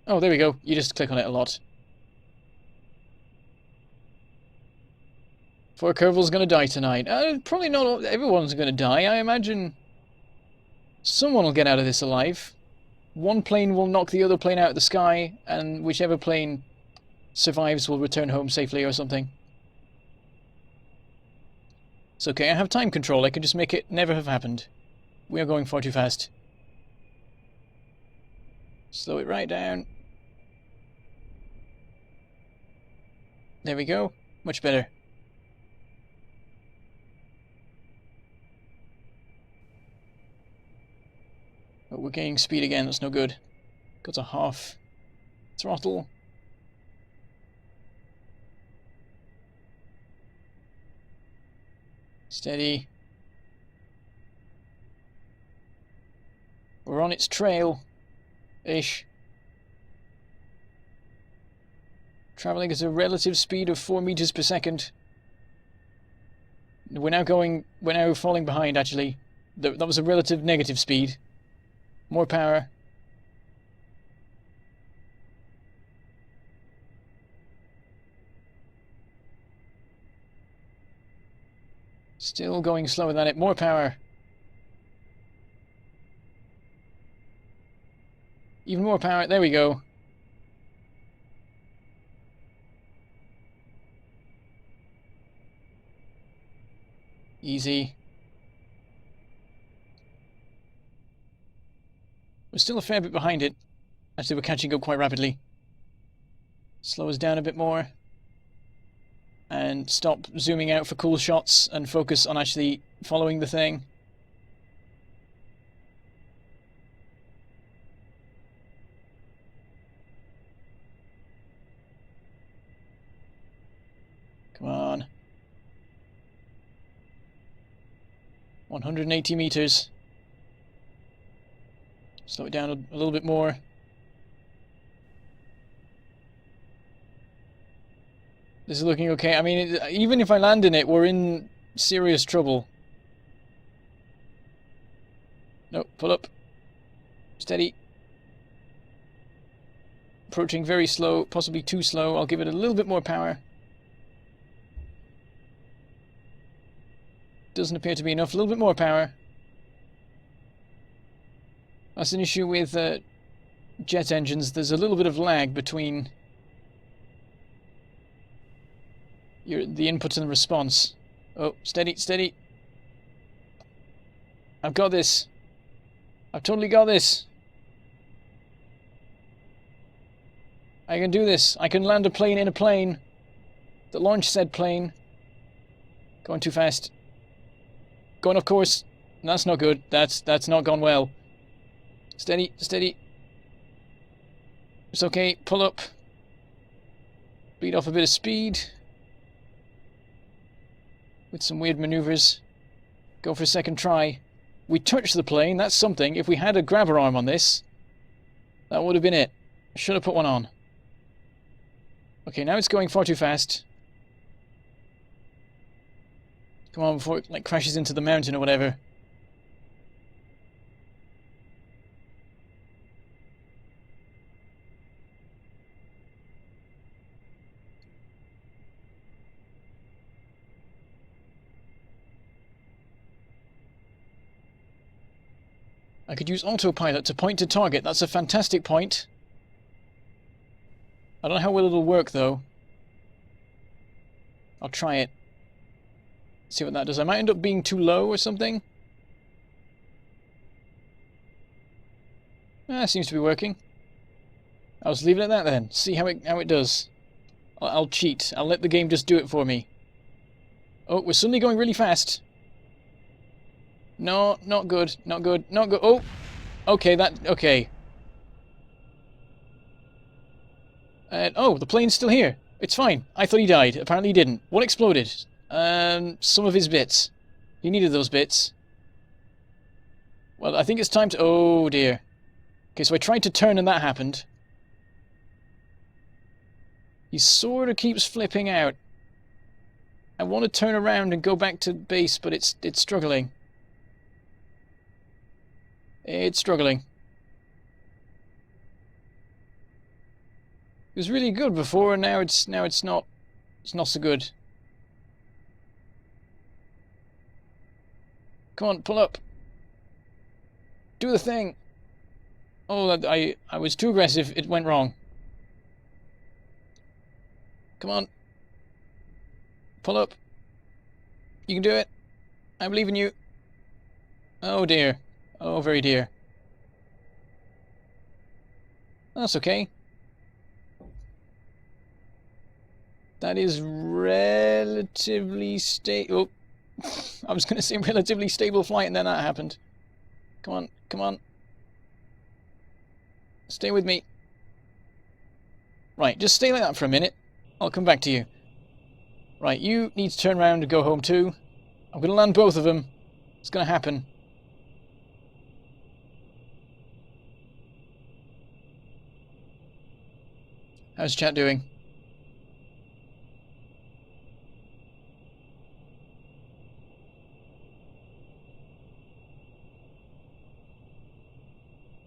[SPEAKER 1] Oh, there we go. You just click on it a lot. Poor Kerbал's going to die tonight. Probably not everyone's going to die. I imagine someone will get out of this alive. One plane will knock the other plane out of the sky, and whichever plane survives will return home safely or something. It's okay, I have time control. I can just make it never have happened. We are going far too fast. Slow it right down. There we go. Much better. Oh, we're gaining speed again. That's no good. Got to half throttle. Steady. We're on its trail-ish. Traveling at a relative speed of 4 meters per second. We're now falling behind, actually. That was a relative negative speed. More power. Still going slower than it. More power. Even more power. There we go. Easy. We're still a fair bit behind it. Actually, we're catching up quite rapidly. Slow us down a bit more. And stop zooming out for cool shots and focus on actually following the thing. 180 meters. Slow it down a little bit more. This is looking okay. I mean, even if I land in it, we're in serious trouble. No, pull up. Steady. Approaching very slow, possibly too slow. I'll give it a little bit more power. Doesn't appear to be enough. A little bit more power. That's an issue with jet engines. There's a little bit of lag between the input and the response. Oh, steady, steady. I've got this. I've totally got this. I can do this. I can land a plane in a plane that launched said plane. Going too fast. Going off course. That's not good. That's not gone well. Steady, steady. It's okay. Pull up. Beat off a bit of speed. With some weird maneuvers. Go for a second try. We touched the plane. That's something. If we had a grabber arm on this, that would have been it. Should have put one on. Okay, now it's going far too fast. Come on, before it crashes into the mountain or whatever. I could use autopilot to point to target. That's a fantastic point. I don't know how well it'll work, though. I'll try it. See what that does. I might end up being too low or something. Seems to be working. I'll just leave it at that then. See how it does. I'll cheat. I'll let the game just do it for me. Oh, we're suddenly going really fast. No, not good. Not good. Not good. Oh! Okay, okay. Oh, the plane's still here. It's fine. I thought he died. Apparently he didn't. What exploded? Some of his bits. He needed those bits. Well, I think it's time to... Oh, dear. Okay, so I tried to turn and that happened. He sort of keeps flipping out. I want to turn around and go back to base, but it's struggling. It's struggling. It was really good before, and now it's not so good. Come on, pull up. Do the thing. Oh, I was too aggressive. It went wrong. Come on. Pull up. You can do it. I believe in you. Oh dear. Oh, very dear. That's okay. That is relatively stable. Oh, I was going to say relatively stable flight, and then that happened. Come on, come on. Stay with me. Right, just stay like that for a minute. I'll come back to you. Right, you need to turn around and go home too. I'm going to land both of them. It's going to happen. How's chat doing?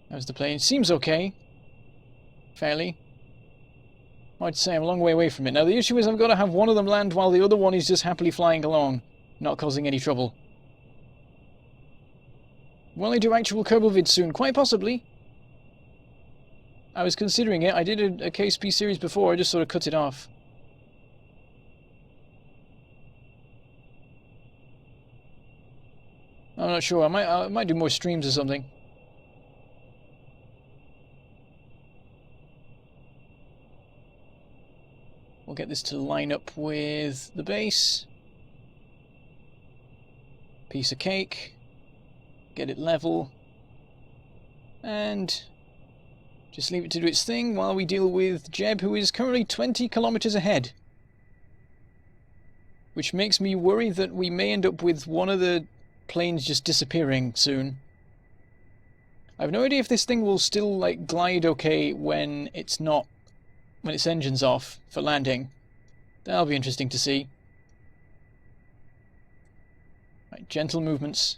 [SPEAKER 1] How's the plane? Seems okay. Fairly. I'd say I'm a long way away from it. Now the issue is I've got to have one of them land while the other one is just happily flying along, not causing any trouble. Will I do actual Kerbal vids soon? Quite possibly. I was considering it. I did a KSP series before, I just sort of cut it off. I'm not sure. I might do more streams or something. We'll get this to line up with the base. Piece of cake. Get it level. And just leave it to do its thing while we deal with Jeb, who is currently 20 kilometers ahead. Which makes me worry that we may end up with one of the planes just disappearing soon. I have no idea if this thing will still, like, glide okay when it's not... when its engine's off for landing. That'll be interesting to see. Right, gentle movements.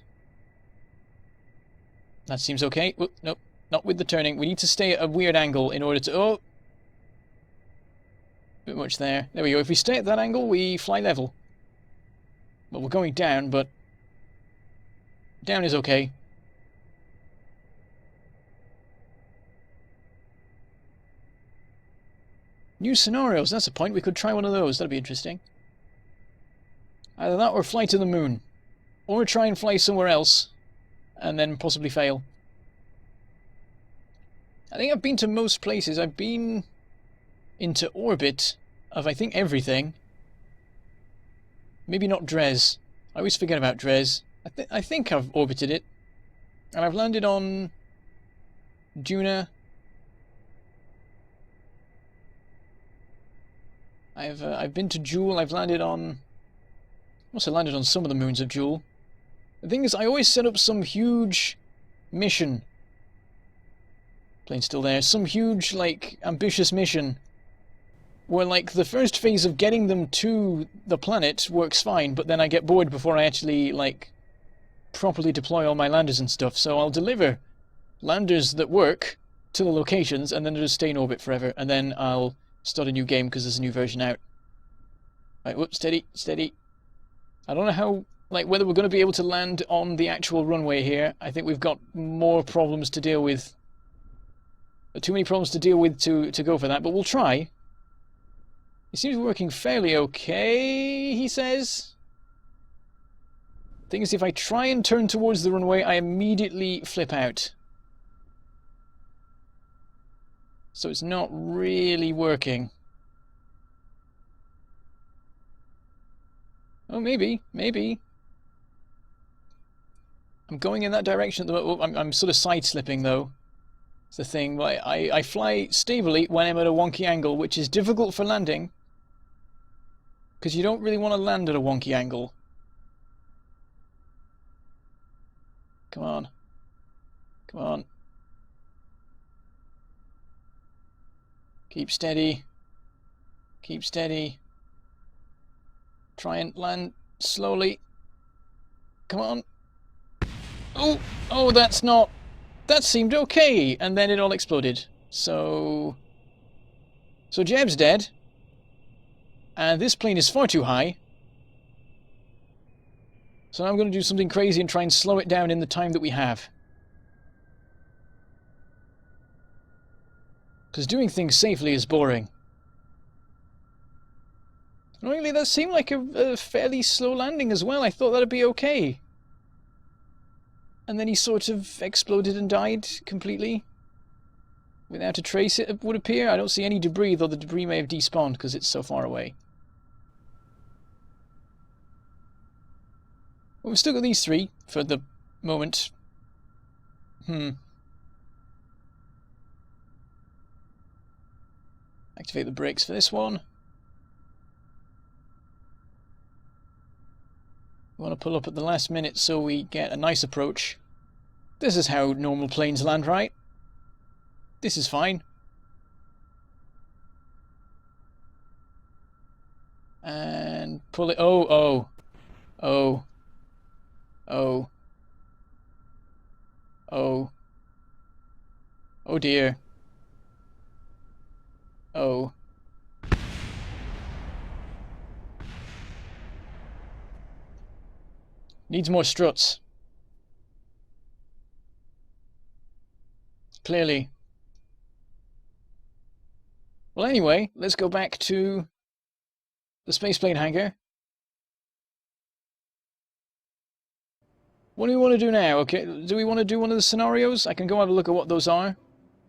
[SPEAKER 1] That seems okay. Oh, nope, not with the turning. We need to stay at a weird angle in order to... oh! Bit much there. There we go. If we stay at that angle, we fly level. Well, we're going down, but... down is okay. New scenarios, that's a point. We could try one of those. That'd be interesting. Either that or fly to the moon. Or try and fly somewhere else. And then possibly fail. I think I've been to most places. I've been into orbit of, I think, everything. Maybe not Dres. I always forget about Dres. I think I've orbited it. And I've landed on Juna. I've been to Jool. I've landed on... must have landed on some of the moons of Jool. The thing is, I always set up some huge mission. Plane's still there. Some huge, like, ambitious mission. Where, like, the first phase of getting them to the planet works fine, but then I get bored before I actually, like, properly deploy all my landers and stuff. So I'll deliver landers that work to the locations, and then they'll just stay in orbit forever. And then I'll start a new game because there's a new version out. Right, whoops, steady, steady. I don't know how, like, whether we're going to be able to land on the actual runway here. I think we've got more problems to deal with. Too many problems to deal with to go for that, but we'll try. It seems working fairly okay, he says. Thing is, if I try and turn towards the runway, I immediately flip out. So it's not really working. Oh, maybe, maybe. I'm going in that direction at the moment. I'm sort of side-slipping, though. It's the thing. I fly stably when I'm at a wonky angle, which is difficult for landing. Because you don't really want to land at a wonky angle. Come on. Come on. Keep steady. Keep steady. Try and land slowly. Come on. Oh! Oh, that's not... that seemed okay! And then it all exploded. So Jeb's dead. And this plane is far too high. So now I'm going to do something crazy and try and slow it down in the time that we have. Because doing things safely is boring. Really, that seemed like a fairly slow landing as well. I thought that'd be okay. And then he sort of exploded and died completely. Without a trace, it would appear. I don't see any debris, though the debris may have despawned because it's so far away. Well, we've still got these three for the moment. Activate the brakes for this one. We want to pull up at the last minute so we get a nice approach. This is how normal planes land, right? This is fine. And pull it... oh, oh. Oh. Oh. Oh. Oh dear. Oh. Needs more struts. Clearly. Well, anyway, let's go back to the spaceplane hangar. What do we want to do now? Okay, do we want to do one of the scenarios? I can go have a look at what those are.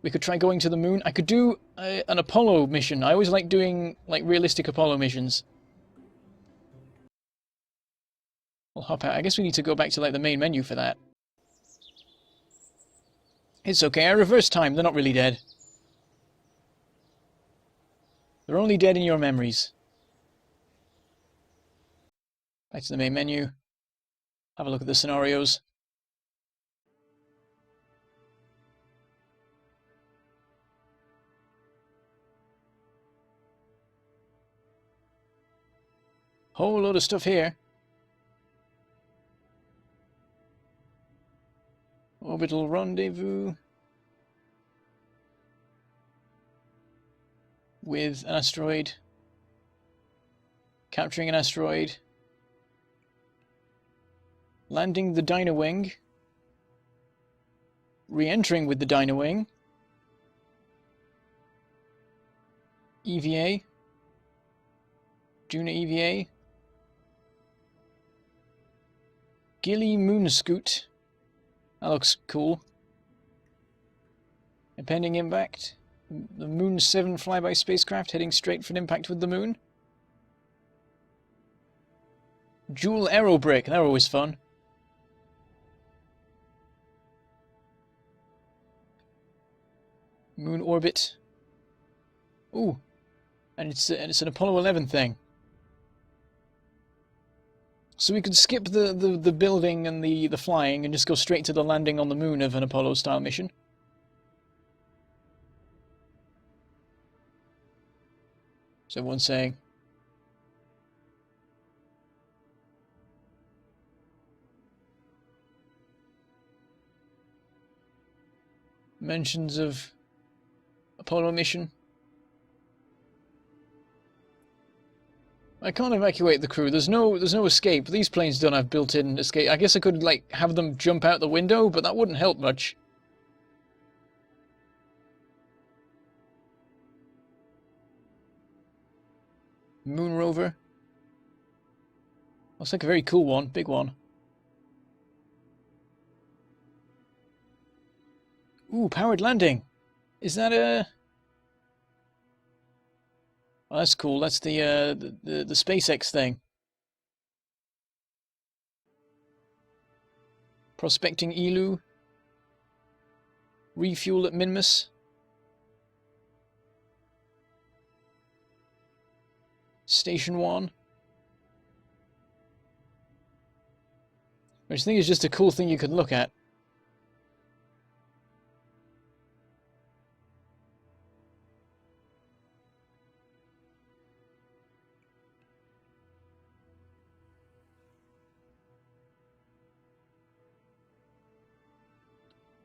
[SPEAKER 1] We could try going to the moon. I could do an Apollo mission. I always like doing, like, realistic Apollo missions. We'll hop out. I guess we need to go back to, like, the main menu for that. It's okay. I reverse time. They're not really dead. They're only dead in your memories. Back to the main menu. Have a look at the scenarios. Whole load of stuff here. Orbital rendezvous with an asteroid. Capturing an asteroid. Landing the Dynawing. Re-entering with the Dynawing. EVA. Juno EVA. Gilly Moonscoot. That looks cool. Impending impact. The Moon 7 flyby spacecraft heading straight for an impact with the Moon. Dual aerobrake. They're always fun. Moon orbit. Ooh. And it's an Apollo 11 thing. So we could skip the building and the flying and just go straight to the landing on the moon of an Apollo-style mission. So everyone's saying. Mentions of Apollo mission. I can't evacuate the crew. There's no escape. These planes don't have built-in escape. I guess I could like have them jump out the window, but that wouldn't help much. Moon rover. Looks like a very cool one, big one. Ooh, powered landing. Is that a? Oh, that's cool. That's the SpaceX thing. Prospecting Elu. Refuel at Minmus. Station 1. Which I think is just a cool thing you could look at.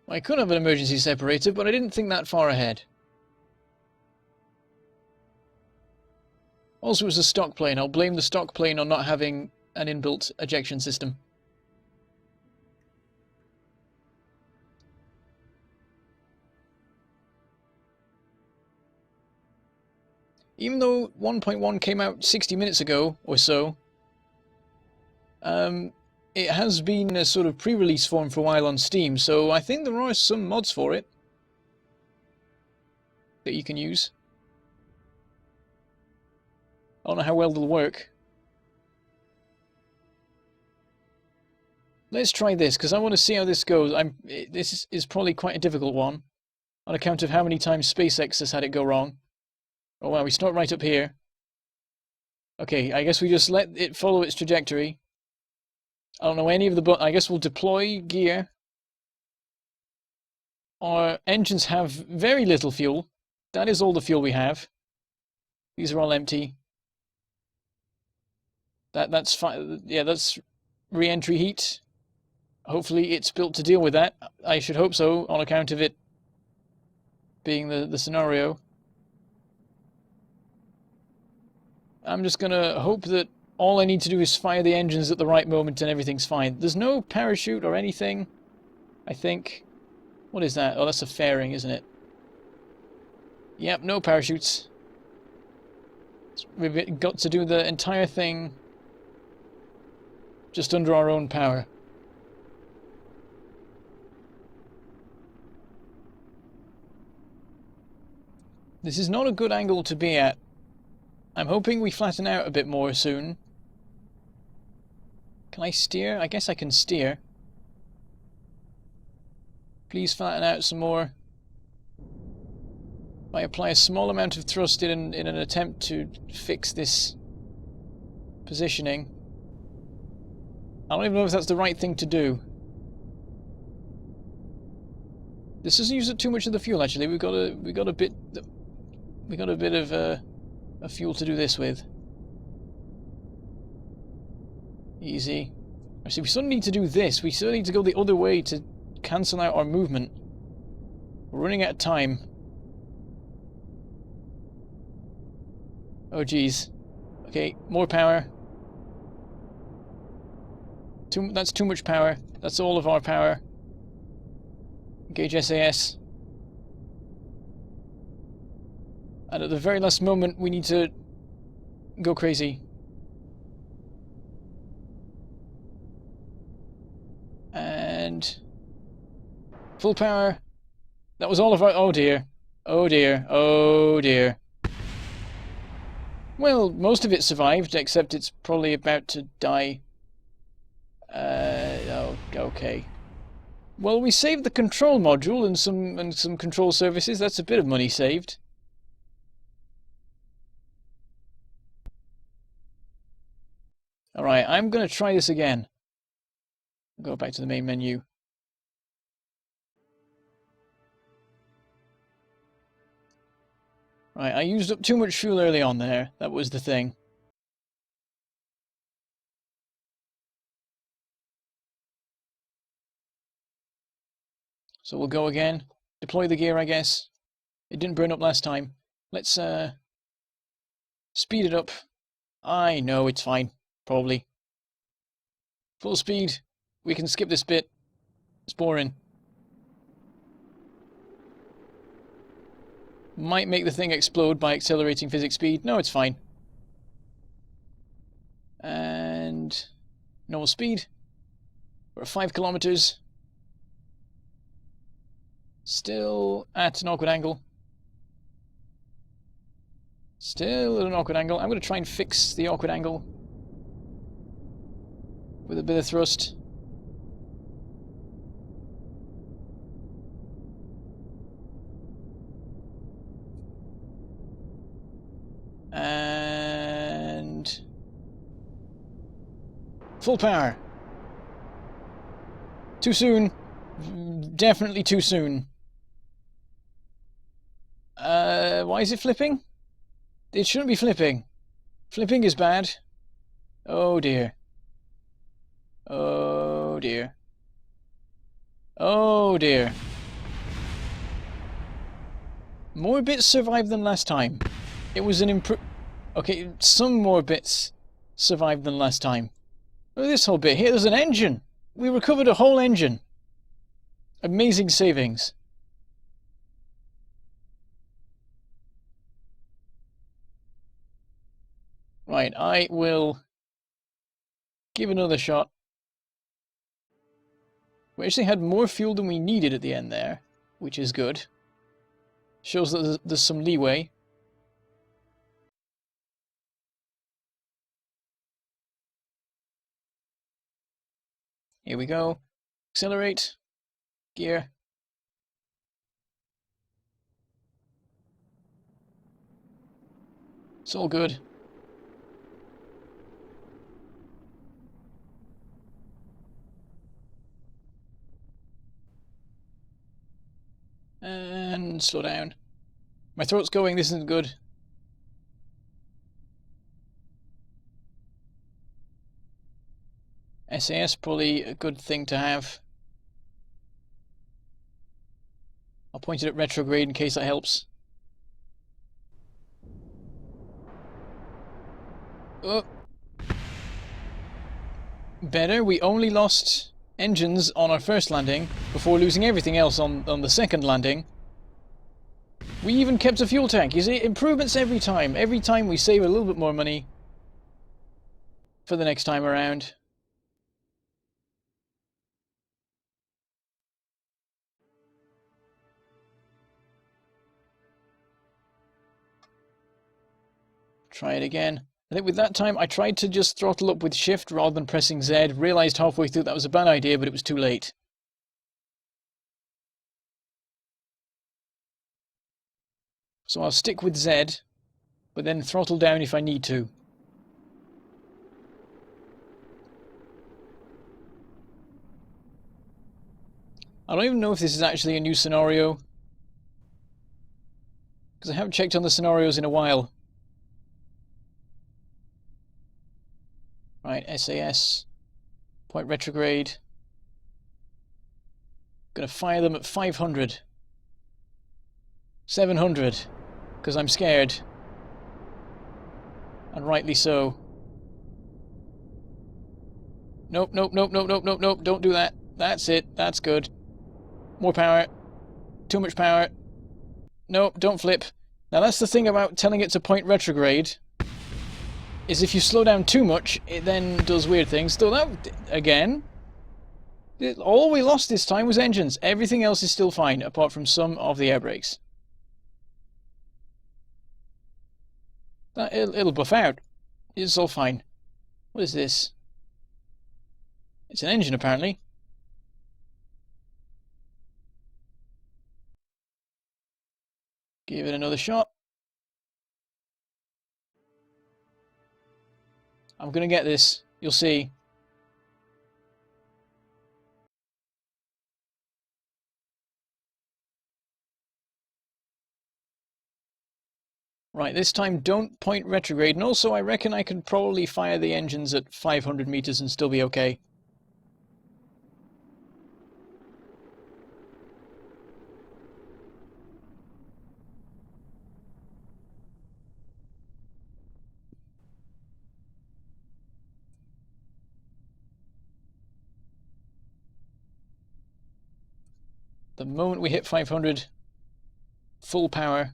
[SPEAKER 1] I could have an emergency separator, but I didn't think that far ahead. Also, it was a stock plane. I'll blame the stock plane on not having an inbuilt ejection system. Even though 1.1 came out 60 minutes ago or so, it has been a sort of pre-release form for a while on Steam, so I think there are some mods for it that you can use. I don't know how well they'll work. Let's try this, because I want to see how this goes. This is probably quite a difficult one, on account of how many times SpaceX has had it go wrong. Oh wow, we start right up here. Okay, I guess we just let it follow its trajectory. I don't know any of the buttons. I guess we'll deploy gear. Our engines have very little fuel. That is all the fuel we have. These are all empty. That's fine. Yeah, that's re-entry heat. Hopefully it's built to deal with that. I should hope so, on account of it being the scenario. I'm just gonna hope that all I need to do is fire the engines at the right moment and everything's fine. There's no parachute or anything, I think. What is that? Oh, that's a fairing, isn't it? Yep, no parachutes. We've got to do the entire thing just under our own power. This is not a good angle to be at. I'm hoping we flatten out a bit more soon. Can I steer? I guess I can steer. Please flatten out some more. I apply a small amount of thrust in an attempt to fix this positioning. I don't even know if that's the right thing to do. This doesn't use up too much of the fuel. Actually, we got a bit of a fuel to do this with. Easy. Actually, we sort of need to do this. We sort of need to go the other way to cancel out our movement. We're running out of time. Oh geez. Okay, more power. That's too much power. That's all of our power. Engage SAS. And at the very last moment, we need to go crazy. And full power. That was all of our... Oh dear. Oh dear. Oh dear. Well, most of it survived, except it's probably about to die. Oh, okay. Well, we saved the control module and some control services. That's a bit of money saved. Alright, I'm going to try this again. Go back to the main menu. Right, I used up too much fuel early on there. That was the thing. So we'll go again. Deploy the gear, I guess. It didn't burn up last time. Let's speed it up. I know, it's fine. Probably. Full speed. We can skip this bit. It's boring. Might make the thing explode by accelerating physics speed. No, it's fine. And normal speed. We're at 5 kilometers. Still at an awkward angle. Still at an awkward angle. I'm going to try and fix the awkward angle with a bit of thrust. And full power. Too soon. Definitely too soon. Why is it flipping? It shouldn't be flipping. Flipping is bad. Oh dear. Oh dear. Oh dear. More bits survived than last time. It was an Okay, some more bits survived than last time. Look at this whole bit here. There's an engine. We recovered a whole engine. Amazing savings. Right, I will give another shot. We actually had more fuel than we needed at the end there, which is good. Shows that there's some leeway. Here we go. Accelerate. Gear. It's all good. And slow down. My throat's going, this isn't good. SAS, probably a good thing to have. I'll point it at retrograde in case that helps. Oh. Better, we only lost engines on our first landing before losing everything else on the second landing. We even kept a fuel tank. You see, improvements every time. Every time we save a little bit more money for the next time around. Try it again. I think with that time I tried to just throttle up with shift rather than pressing Z. Realized halfway through that was a bad idea, but it was too late. So I'll stick with Z, but then throttle down if I need to. I don't even know if this is actually a new scenario, because I haven't checked on the scenarios in a while. Right, SAS, point retrograde. Gonna fire them at 500. 700, because I'm scared. And rightly so. Nope, nope, nope, nope, nope, nope, nope, don't do that. That's it, that's good. More power. Too much power. Nope, don't flip. Now that's the thing about telling it to point retrograde, is if you slow down too much, it then does weird things. Though that, again, all we lost this time was engines. Everything else is still fine, apart from some of the air brakes. It'll buff out. It's all fine. What is this? It's an engine, apparently. Give it another shot. I'm gonna get this. You'll see. Right, this time don't point retrograde, and also I reckon I can probably fire the engines at 500 meters and still be okay. The moment we hit 500, full power.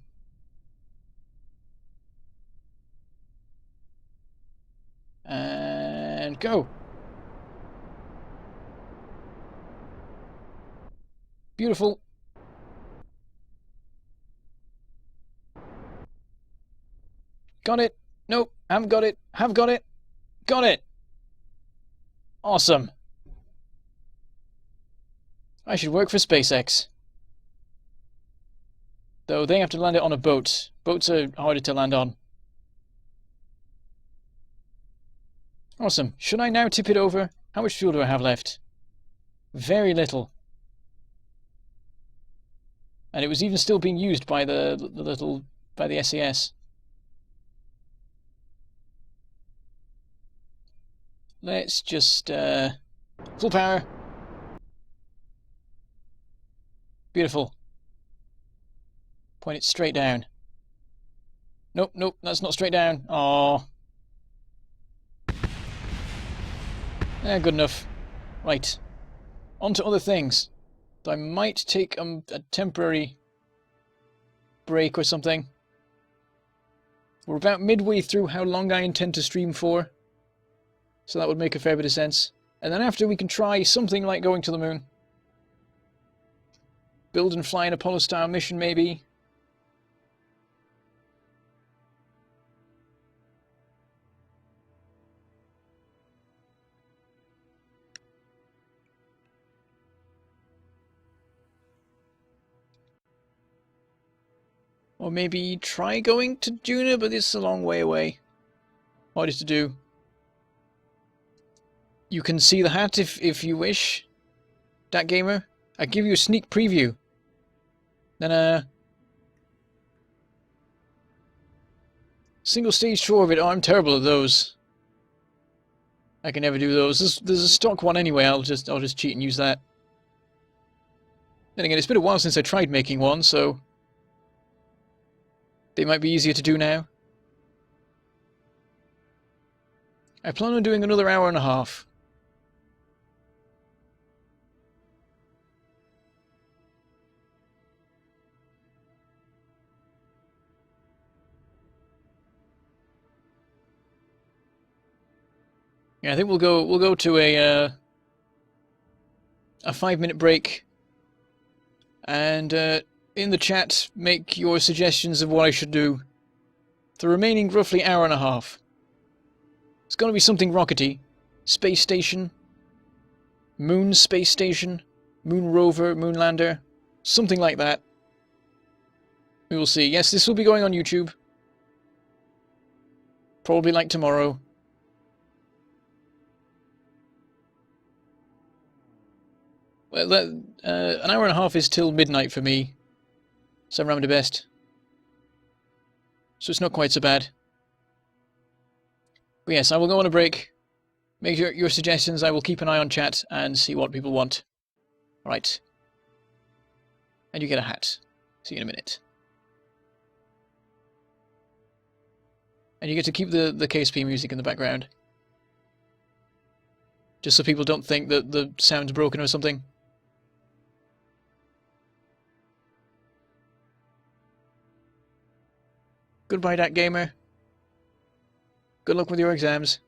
[SPEAKER 1] And go. Beautiful. Got it. Nope, haven't got it. Have got it. Got it. Awesome. I should work for SpaceX. Though they have to land it on a boat. Boats are harder to land on. Awesome. Should I now tip it over? How much fuel do I have left? Very little. And it was even still being used by the SAS. Let's just full power. Beautiful. Point it straight down. Nope, nope, that's not straight down. Oh. Good enough. Right. On to other things. I might take a temporary break or something. We're about midway through how long I intend to stream for, so that would make a fair bit of sense. And then after we can try something like going to the moon. Build and fly an Apollo-style mission, maybe. Or maybe try going to Juno, but it's a long way away. Harder to do. You can see the hat if you wish, Dat Gamer. I give you a sneak preview. Then single stage to orbit. Oh, I'm terrible at those. I can never do those. There's a stock one anyway. I'll just cheat and use that. Then again, it's been a while since I tried making one, so they might be easier to do now. I plan on doing another hour and a half. Yeah, I think we'll go to a 5-minute break, and in the chat make your suggestions of what I should do. The remaining roughly hour and a half. It's going to be something rockety. Space station, moon space station, moon rover, moon lander, something like that. We will see. Yes, this will be going on YouTube. Probably like tomorrow. Well, an hour and a half is till midnight for me, so I'm round to best. So it's not quite so bad. But yes, I will go on a break. Make your suggestions. I will keep an eye on chat and see what people want. Alright. And you get a hat. See you in a minute. And you get to keep the KSP music in the background. Just so people don't think that the sound's broken or something. Goodbye, Dat Gamer. Good luck with your exams.